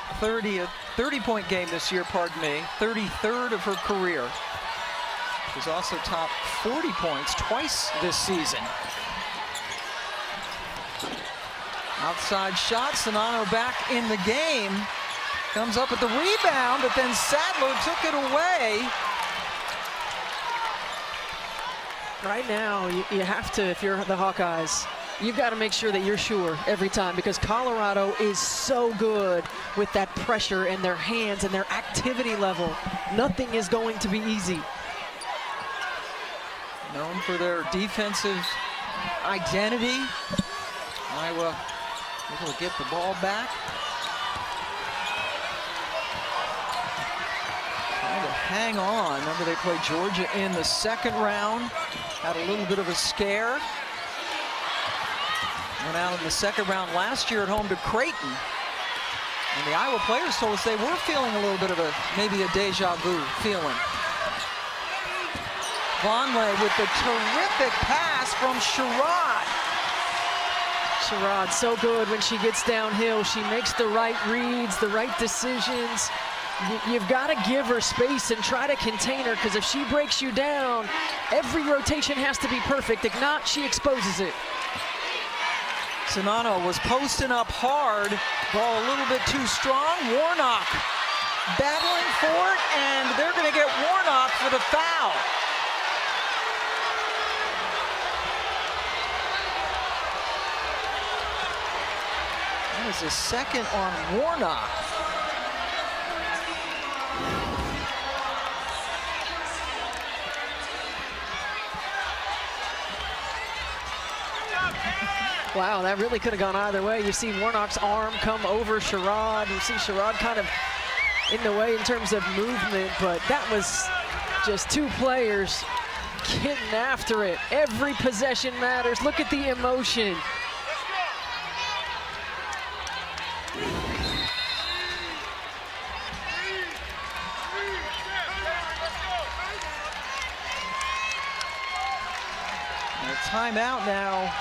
Speaker 1: 30-point game this year, pardon me, 33rd of her career. She's also topped 40 points twice this season. Outside shot, Sonano back in the game. Comes up with the rebound, but then Sadler took it away.
Speaker 2: Right now, you have to, if you're the Hawkeyes, you've got to make sure that you're sure every time, because Colorado is so good with that pressure and their hands and their activity level. Nothing is going to be easy.
Speaker 1: Known for their defensive identity. Iowa able to get the ball back. Trying to hang on. Remember, they played Georgia in the second round. Had a little bit of a scare. Went out in the second round last year at home to Creighton. And the Iowa players told us they were feeling a little bit of maybe a deja vu feeling. Vonleh with the terrific pass from Sherrod.
Speaker 2: Sherrod, so good when she gets downhill. She makes the right reads, the right decisions. You've got to give her space and try to contain her, because if she breaks you down, every rotation has to be perfect. If not, she exposes it.
Speaker 1: Sonano was posting up hard. Ball a little bit too strong. Warnock battling for it, and they're going to get Warnock for the foul. That was a second on Warnock.
Speaker 2: Wow, that really could have gone either way. You see Warnock's arm come over Sherrod. You see Sherrod kind of in the way in terms of movement, but that was just 2 players getting after it. Every possession matters. Look at the emotion.
Speaker 1: Timeout now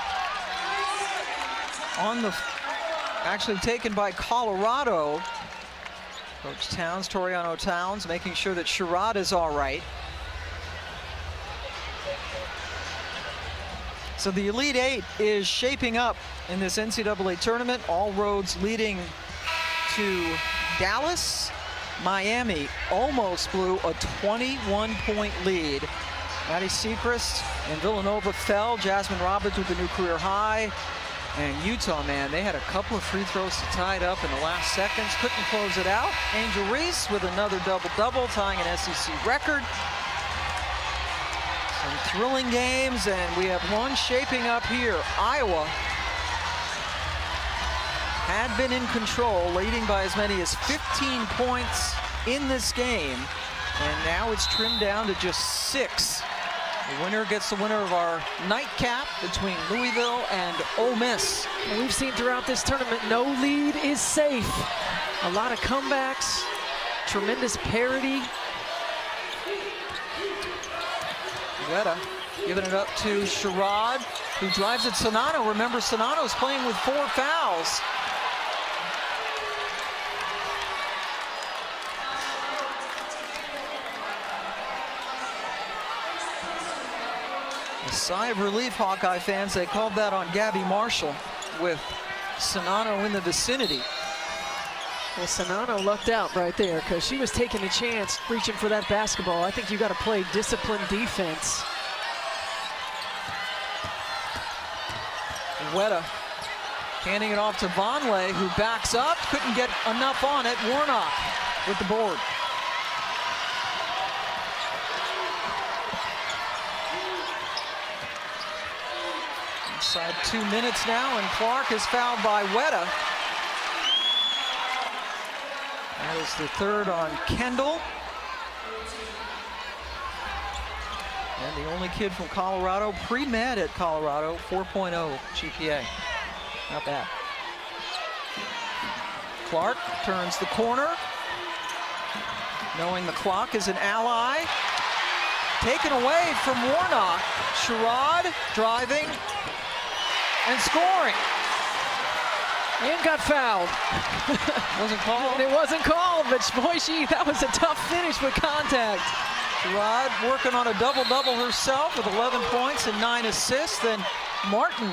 Speaker 1: actually taken by Colorado. Coach Towns, Toriano Towns, making sure that Sherrod is all right. So the Elite Eight is shaping up in this NCAA tournament. All roads leading to Dallas. Miami almost blew a 21-point lead. Maddie Sechrist and Villanova fell. Jasmine Robbins with a new career high. And Utah, man, they had a couple of free throws to tie it up in the last seconds. Couldn't close it out. Angel Reese with another double-double, tying an SEC record. Some thrilling games, and we have one shaping up here. Iowa had been in control, leading by as many as 15 points in this game. And now it's trimmed down to just 6. The winner gets the winner of our nightcap between Louisville and Ole Miss.
Speaker 2: And we've seen throughout this tournament, no lead is safe. A lot of comebacks, tremendous parity.
Speaker 1: Weta giving it up to Sherrod, who drives at Sonano. Remember, Sonano's playing with 4 fouls. A sigh of relief, Hawkeye fans. They called that on Gabby Marshall with Sonano in the vicinity.
Speaker 2: Well, Sonano lucked out right there because she was taking a chance reaching for that basketball. I think you got to play disciplined defense.
Speaker 1: Weta handing it off to Vonleh, who backs up, couldn't get enough on it. Warnock with the board. Inside 2 minutes now, and Clark is fouled by Weta. That is the third on Kendall. And the only kid from Colorado, pre-med at Colorado, 4.0 GPA. Not bad. Clark turns the corner, knowing the clock is an ally. Taken away from Warnock. Sherrod driving and scoring.
Speaker 2: And got fouled.
Speaker 1: Wasn't called.
Speaker 2: It wasn't called, but boy, that was a tough finish with contact.
Speaker 1: Sherrod working on a double-double herself with 11 points and 9 assists. Then Martin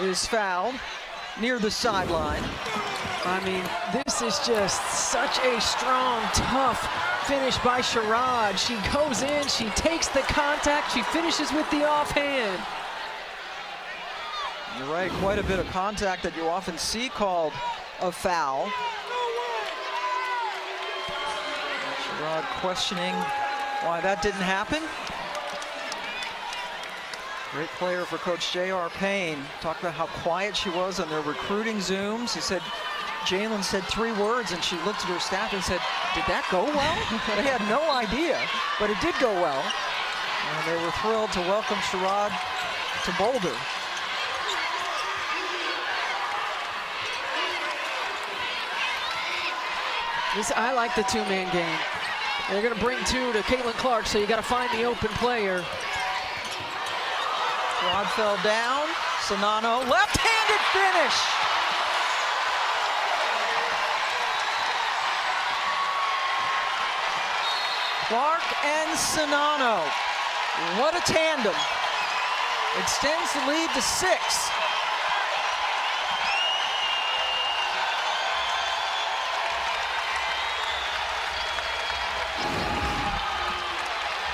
Speaker 1: is fouled near the sideline.
Speaker 2: I mean, this is just such a strong, tough finish by Sherrod. She goes in, she takes the contact, she finishes with the offhand.
Speaker 1: You're right, quite a bit of contact that you often see called a foul. Sherrod questioning why that didn't happen. Great player for Coach J.R. Payne. Talked about how quiet she was on their recruiting Zooms. He said, Jalen said 3 words, and she looked at her staff and said, did that go well? They had no idea, but it did go well. And they were thrilled to welcome Sherrod to Boulder.
Speaker 2: I like the 2-man game. They're going to bring 2 to Caitlin Clark, so you got to find the open player.
Speaker 1: Sherrod fell down. Sonano, left-handed finish. Clark and Sonano. What a tandem. Extends the lead to 6.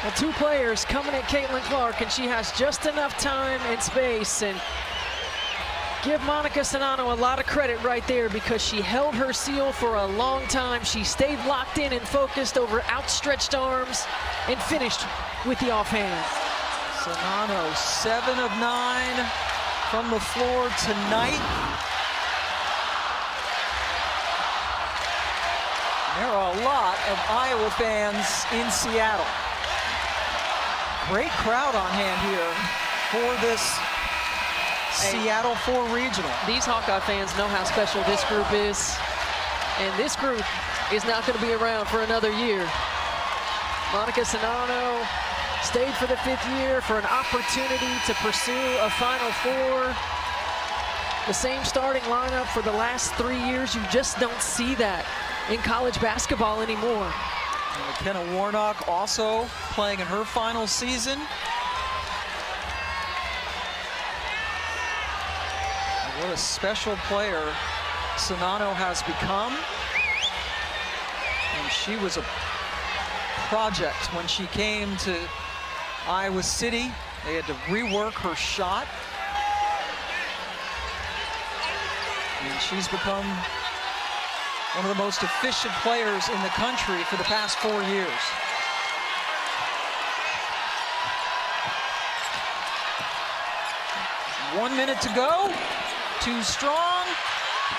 Speaker 2: Well, 2 players coming at Caitlin Clark, and she has just enough time and space. And give Monica Sonano a lot of credit right there because she held her seal for a long time. She stayed locked in and focused over outstretched arms and finished with the offhand.
Speaker 1: Sonano, 7 of 9 from the floor tonight. There are a lot of Iowa fans in Seattle. Great crowd on hand here for this Seattle 4 regional.
Speaker 2: These Hawkeye fans know how special this group is. And this group is not going to be around for another year. Monica Sonano stayed for the 5th year for an opportunity to pursue a Final Four. The same starting lineup for the last 3 years. You just don't see that in college basketball anymore.
Speaker 1: And McKenna Warnock also playing in her final season. And what a special player Sonano has become. And she was a project when she came to Iowa City. They had to rework her shot. And she's become one of the most efficient players in the country for the past 4 years. One minute to go. Too strong.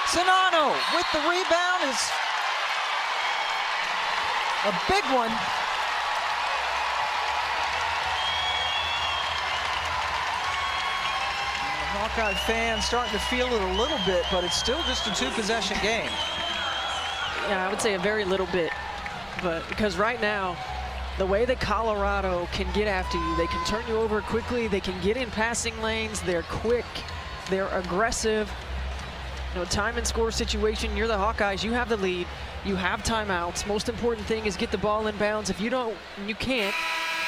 Speaker 1: Czinano with the rebound is a big one. And the Hawkeye fans starting to feel it a little bit, but it's still just a 2-possession game.
Speaker 2: Yeah, I would say a very little bit, but because right now, the way that Colorado can get after you, they can turn you over quickly, they can get in passing lanes, they're quick, they're aggressive. You know, time and score situation, you're the Hawkeyes, you have the lead, you have timeouts. Most important thing is get the ball in bounds. If you don't, you can't,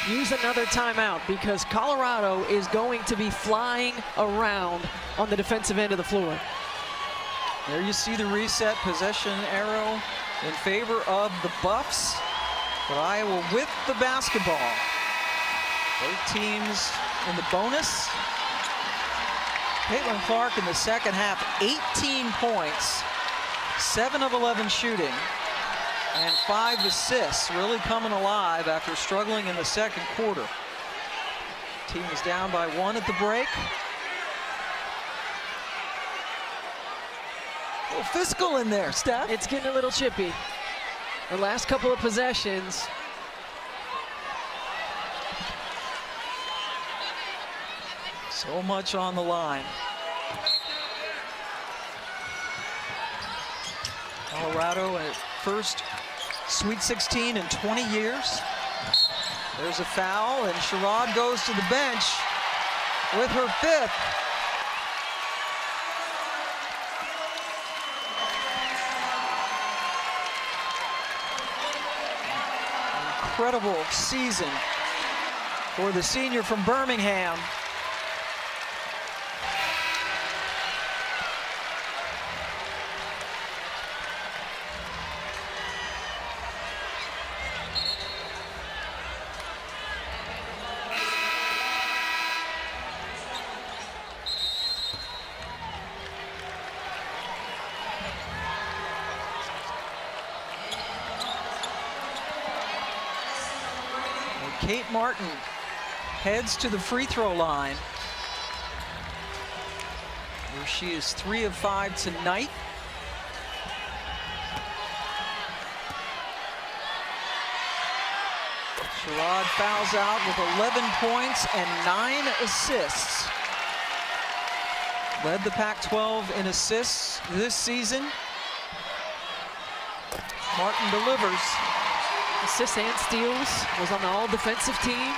Speaker 2: use another timeout because Colorado is going to be flying around on the defensive end of the floor.
Speaker 1: There you see the reset possession arrow in favor of the Buffs. But Iowa with the basketball. Both teams in the bonus. Caitlin Clark in the second half, 18 points, 7 of 11 shooting, and 5 assists, really coming alive after struggling in the second quarter. Team is down by 1 at the break. A little physical in there, Steph.
Speaker 2: It's getting a little chippy. The last couple of possessions.
Speaker 1: So much on the line. Colorado at first Sweet 16 in 20 years. There's a foul, and Sherrod goes to the bench with her 5th. Incredible season for the senior from Birmingham. Kate Martin heads to the free throw line, where she is 3 of 5 tonight. Sherrod fouls out with 11 points and 9 assists. Led the Pac-12 in assists this season. Martin delivers.
Speaker 2: Assists and steals, was on the all-defensive team.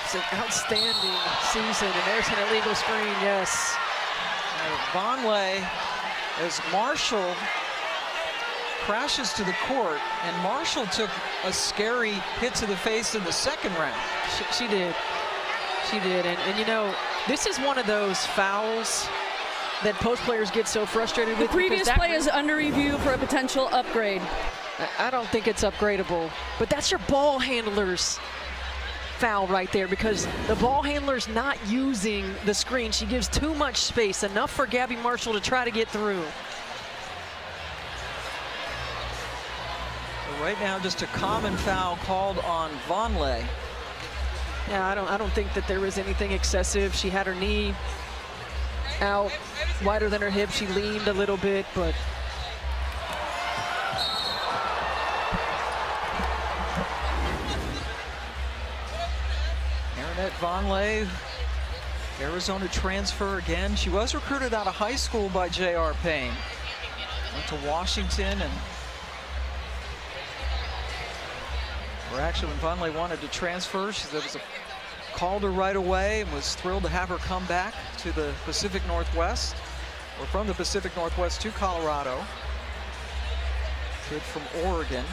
Speaker 2: It's an outstanding season, and there's an illegal screen, yes.
Speaker 1: Vonleh, as Marshall crashes to the court, and Marshall took a scary hit to the face in the second round.
Speaker 2: She did. She did, and you know, this is one of those fouls that post players get so frustrated with.
Speaker 9: The previous play is under review for a potential upgrade.
Speaker 2: I don't think it's upgradable, but that's your ball handler's foul right there, because the ball handler's not using the screen. She gives too much space, enough for Gabby Marshall to try to get through.
Speaker 1: So right now, just a common foul called on Vonleh.
Speaker 2: Yeah, I don't think that there was anything excessive. She had her knee out wider than her hip. She leaned a little bit, but
Speaker 1: Vonleh, Arizona transfer again. She was recruited out of high school by J.R. Payne. Went to Washington, and or actually when Vonleh wanted to transfer, there was a called her right away and was thrilled to have her come back to the Pacific Northwest, or from the Pacific Northwest to Colorado. Kid from Oregon.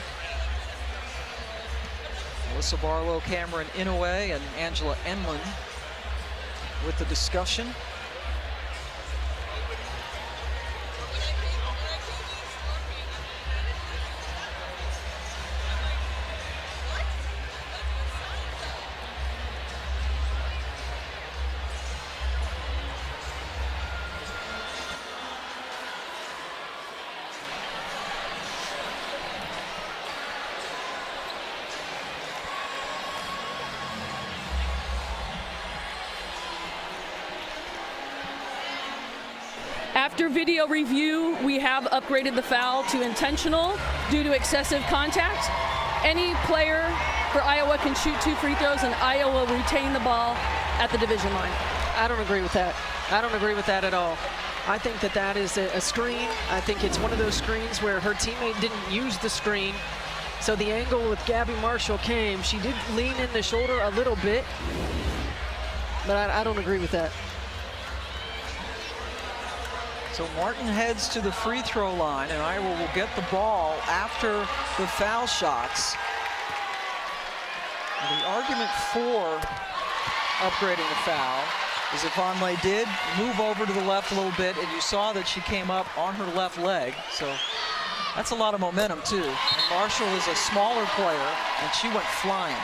Speaker 1: Alyssa Barlow, Cameron Inouye, and Angela Enlund with the discussion.
Speaker 9: After video review, we have upgraded the foul to intentional due to excessive contact. Any player for Iowa can shoot 2 free throws, and Iowa will retain the ball at the division line.
Speaker 2: I don't agree with that. I don't agree with that at all. I think that that is a screen. I think it's one of those screens where her teammate didn't use the screen. So the angle with Gabby Marshall came. She did lean in the shoulder a little bit, but I don't agree with that.
Speaker 1: So Martin heads to the free throw line, and Iowa will get the ball after the foul shots. And the argument for upgrading the foul is that Vonleh did move over to the left a little bit, and you saw that she came up on her left leg. So that's a lot of momentum too. And Marshall is a smaller player, and she went flying.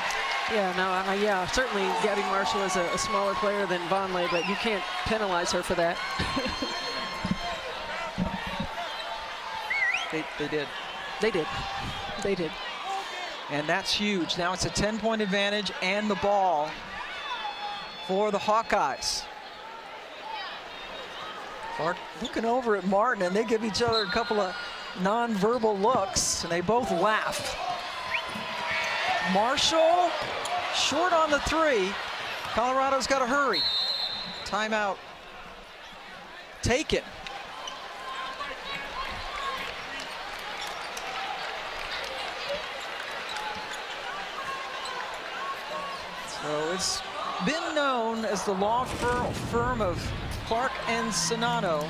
Speaker 2: Yeah, no, yeah, certainly Gabby Marshall is a smaller player than Vonleh, but you can't penalize her for that.
Speaker 1: They did.
Speaker 2: They did. They did.
Speaker 1: And that's huge. Now it's a 10-point advantage and the ball for the Hawkeyes. Clark looking over at Martin, and they give each other a couple of non-verbal looks, and they both laugh. Marshall short on the 3. Colorado's got to hurry. Timeout taken. So it's been known as the law firm of Clark and Cinato.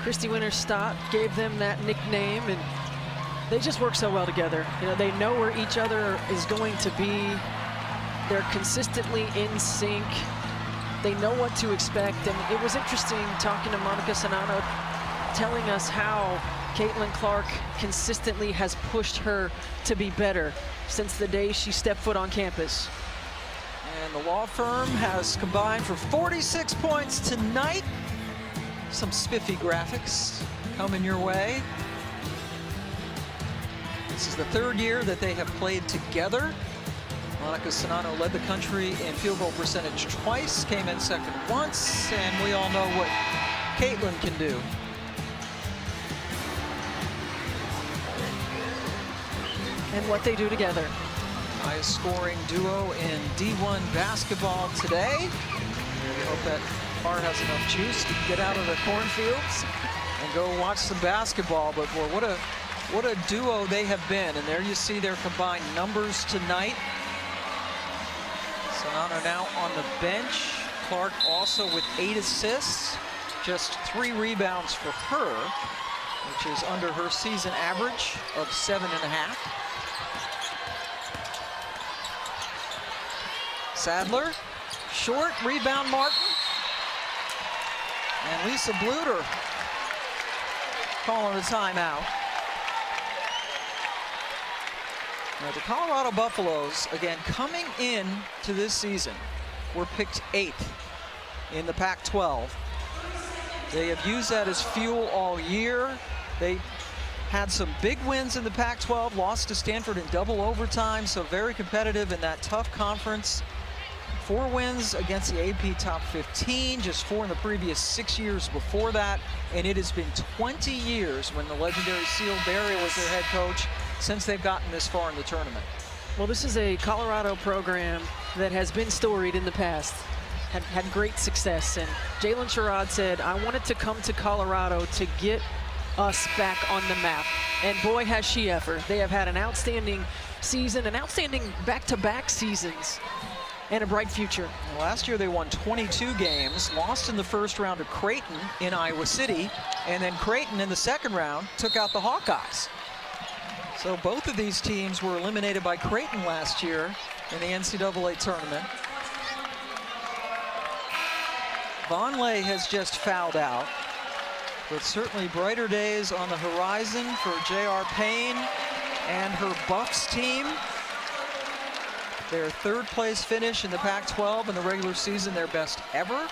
Speaker 2: Christy Winter-Stott gave them that nickname, and they just work so well together. You know, they know where each other is going to be. They're consistently in sync. They know what to expect, and it was interesting talking to Monica Cinato, telling us how Caitlin Clark consistently has pushed her to be better since the day she stepped foot on campus.
Speaker 1: And the law firm has combined for 46 points tonight. Some spiffy graphics coming your way. This is the 3rd year that they have played together. Monica Cinato led the country in field goal percentage twice, came in second once, and we all know what Caitlin can do.
Speaker 2: And what they do together.
Speaker 1: Highest scoring duo in D1 basketball today. We hope that car has enough juice to get out of the cornfields and go watch some basketball. But boy, what a duo they have been. And there you see their combined numbers tonight. Cinato now on the bench. Clark also with 8 assists, just 3 rebounds for her, which is under her season average of 7.5. Sadler, short, rebound Martin. And Lisa Bluter calling a timeout. Now the Colorado Buffaloes, again, coming in to this season, were picked 8th in the Pac-12. They have used that as fuel all year. They had some big wins in the Pac-12, lost to Stanford in double overtime, so very competitive in that tough conference. 4 wins against the AP Top 15, just 4 in the previous 6 years before that. And it has been 20 years when the legendary Seal Berry was their head coach since they've gotten this far in the tournament.
Speaker 2: Well, this is a Colorado program that has been storied in the past, had great success. And Jalen Sherrod said, I wanted to come to Colorado to get us back on the map. And boy, has she ever. They have had an outstanding season, an outstanding back-to-back seasons, and a bright future.
Speaker 1: Last year they won 22 games, lost in the first round to Creighton in Iowa City, and then Creighton in the second round took out the Hawkeyes. So both of these teams were eliminated by Creighton last year in the NCAA tournament. Vonleh has just fouled out, but certainly brighter days on the horizon for J.R. Payne and her Buffs team. Their 3rd place finish in the Pac-12 in the regular season, their best ever.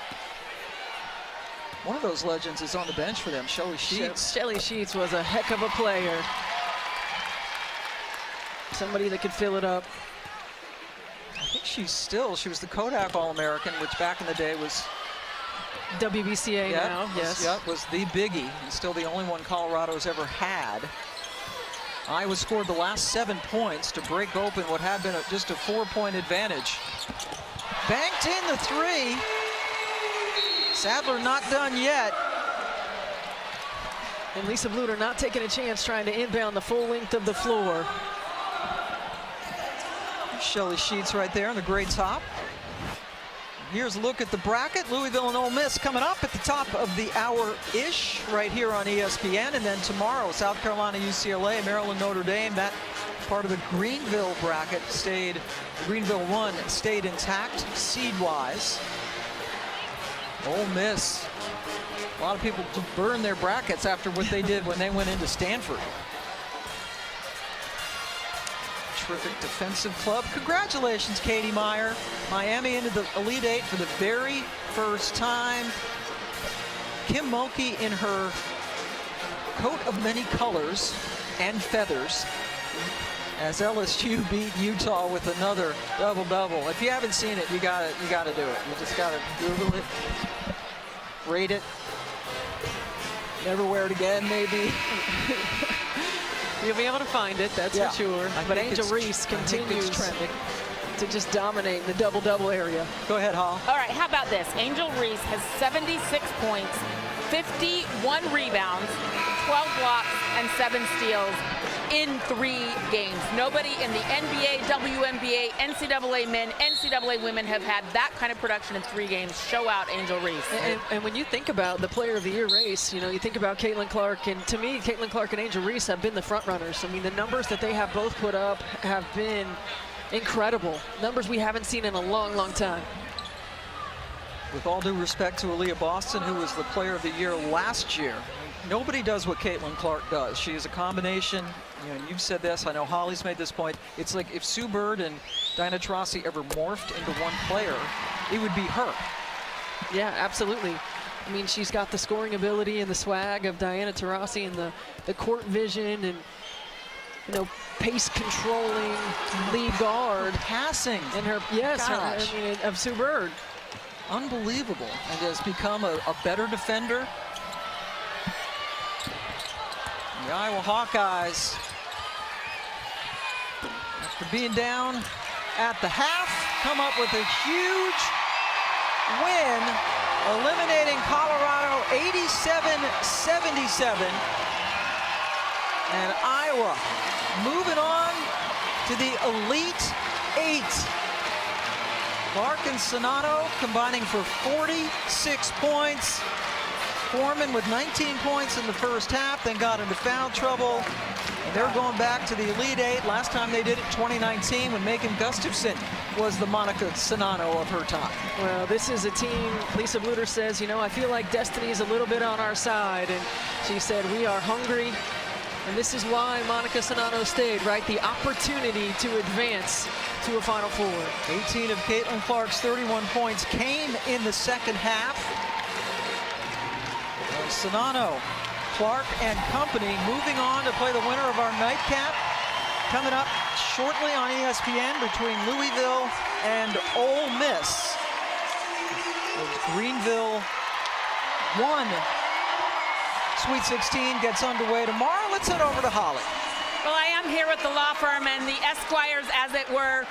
Speaker 1: One of those legends is on the bench for them, Shelly Sheets.
Speaker 2: Shelly Sheets was a heck of a player. Somebody that could fill it up.
Speaker 1: I think she was the Kodak All-American, which back in the day was
Speaker 2: WBCA now, yes.
Speaker 1: Yep, was the biggie. And still the only one Colorado's ever had. Iowa scored the last 7 points to break open what had been just a 4-point advantage. Banked in the 3. Sadler not done yet.
Speaker 2: And Lisa Bluter not taking a chance, trying to inbound the full length of the floor.
Speaker 1: Shelly Sheets right there in the gray top. Here's a look at the bracket. Louisville and Ole Miss coming up at the top of the hour-ish right here on ESPN. And then tomorrow, South Carolina, UCLA, Maryland, Notre Dame. That part of the Greenville bracket stayed, Greenville 1 stayed intact seed-wise. Ole Miss, a lot of people burn their brackets after what they did when they went into Stanford. Terrific defensive club. Congratulations, Katie Meyer. Miami into the Elite Eight for the very first time. Kim Mulkey in her coat of many colors and feathers as LSU beat Utah with another double-double. If you haven't seen it, you gotta do it. You just gotta Google it, rate it, never wear it again, maybe.
Speaker 2: You'll be able to find it, that's for sure. But Angel Reese continues to just dominate the double-double area.
Speaker 1: Go ahead, Hall.
Speaker 3: All right, how about this? Angel Reese has 76 points, 51 rebounds, 12 blocks, and 7 steals in 3 games. Nobody in the NBA, WNBA, NCAA men, NCAA women have had that kind of production in 3 games. Show out Angel Reese.
Speaker 2: And when you think about the Player of the Year race, you know, you think about Caitlin Clark, and to me, Caitlin Clark and Angel Reese have been the front runners. I mean, the numbers that they have both put up have been incredible. Numbers we haven't seen in a long, long time.
Speaker 1: With all due respect to Aaliyah Boston, who was the Player of the Year last year, nobody does what Caitlin Clark does. She is a combination, you know, you've said this, I know Holly's made this point, it's like if Sue Bird and Diana Taurasi ever morphed into one player, it would be her.
Speaker 2: Yeah, absolutely. I mean, she's got the scoring ability and the swag of Diana Taurasi and the court vision and, you know, pace controlling lead guard.
Speaker 1: Passing.
Speaker 2: And her, of Sue Bird.
Speaker 1: Unbelievable. And has become a better defender. The Iowa Hawkeyes, after being down at the half, come up with a huge win, eliminating Colorado 87-77. And Iowa moving on to the Elite Eight. Clark and Sonato combining for 46 points. Foreman with 19 points in the first half, then got into foul trouble. And they're going back to the Elite Eight. Last time they did it, 2019, when Megan Gustafson was the Monica Sonato of her time.
Speaker 2: Well, this is a team, Lisa Bluter says, you know, I feel like destiny is a little bit on our side. And she said, we are hungry. And this is why Monica Sonato stayed, right? The opportunity to advance to a Final Four.
Speaker 1: 18 of Caitlin Clark's 31 points came in the second half. Sonato, Clark, and company moving on to play the winner of our nightcap. Coming up shortly on ESPN between Louisville and Ole Miss. Greenville 1. Sweet 16 gets underway tomorrow. Let's head over to Holly.
Speaker 3: Well, I am here with the law firm and the Esquires, as it were.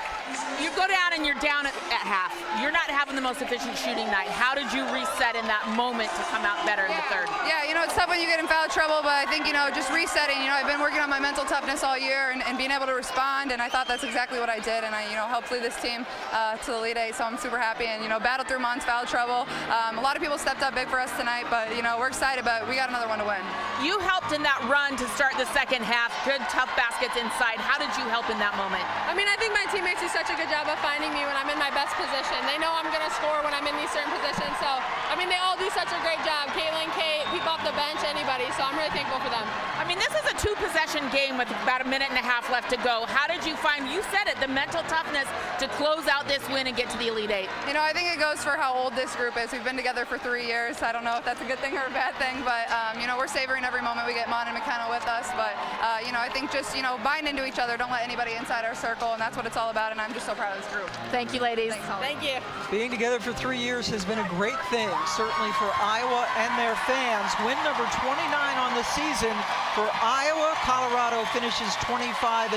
Speaker 3: You go down and you're down at half. You're not having the most efficient shooting night. How did you reset in that moment to come out better in the third?
Speaker 11: Yeah, you know, it's tough when you get in foul trouble, but I think, you know, just resetting. You know, I've been working on my mental toughness all year and being able to respond, and I thought that's exactly what I did. And I, you know, hopefully this team to the Elite Eight, so I'm super happy. And, you know, battled through Mont's foul trouble. A lot of people stepped up big for us tonight, but, you know, we're excited, but we got another one to win.
Speaker 3: You helped in that run to start the second half. Good, tough baskets inside. How did you help in that moment?
Speaker 12: I mean, I think my teammates do such a good job of finding me when I'm in my best position. They know I'm going to score when I'm in these certain positions. So, I mean, they all do such a great job. Caitlin, Kate, people off the bench, anybody. So I'm really thankful for them.
Speaker 3: I mean, this is a 2-possession game with about a minute and a half left to go. How did you find, you said it, the mental toughness to close out this win and get to the Elite Eight?
Speaker 11: You know, I think it goes for how old this group is. We've been together for 3 years. I don't know if that's a good thing or a bad thing, but, you know, we're savoring every moment we get Mon and McKenna with us. But, you know, I think just, you know, buying into each other, don't let anybody inside our circle, and that's what it's all about. And I'm just so proud of this group.
Speaker 3: Thank you, ladies.
Speaker 11: Thanks, Holly.
Speaker 12: Thank you.
Speaker 1: Being together for 3 years has been a great thing, certainly for Iowa and their fans. Win number 29 on the season for Iowa. Colorado finishes 25-9.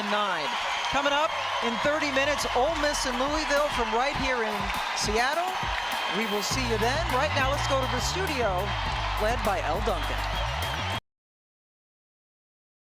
Speaker 1: Coming up in 30 minutes, Ole Miss and Louisville from right here in Seattle. We will see you then. Right now, let's go to the studio, led by Elle Duncan.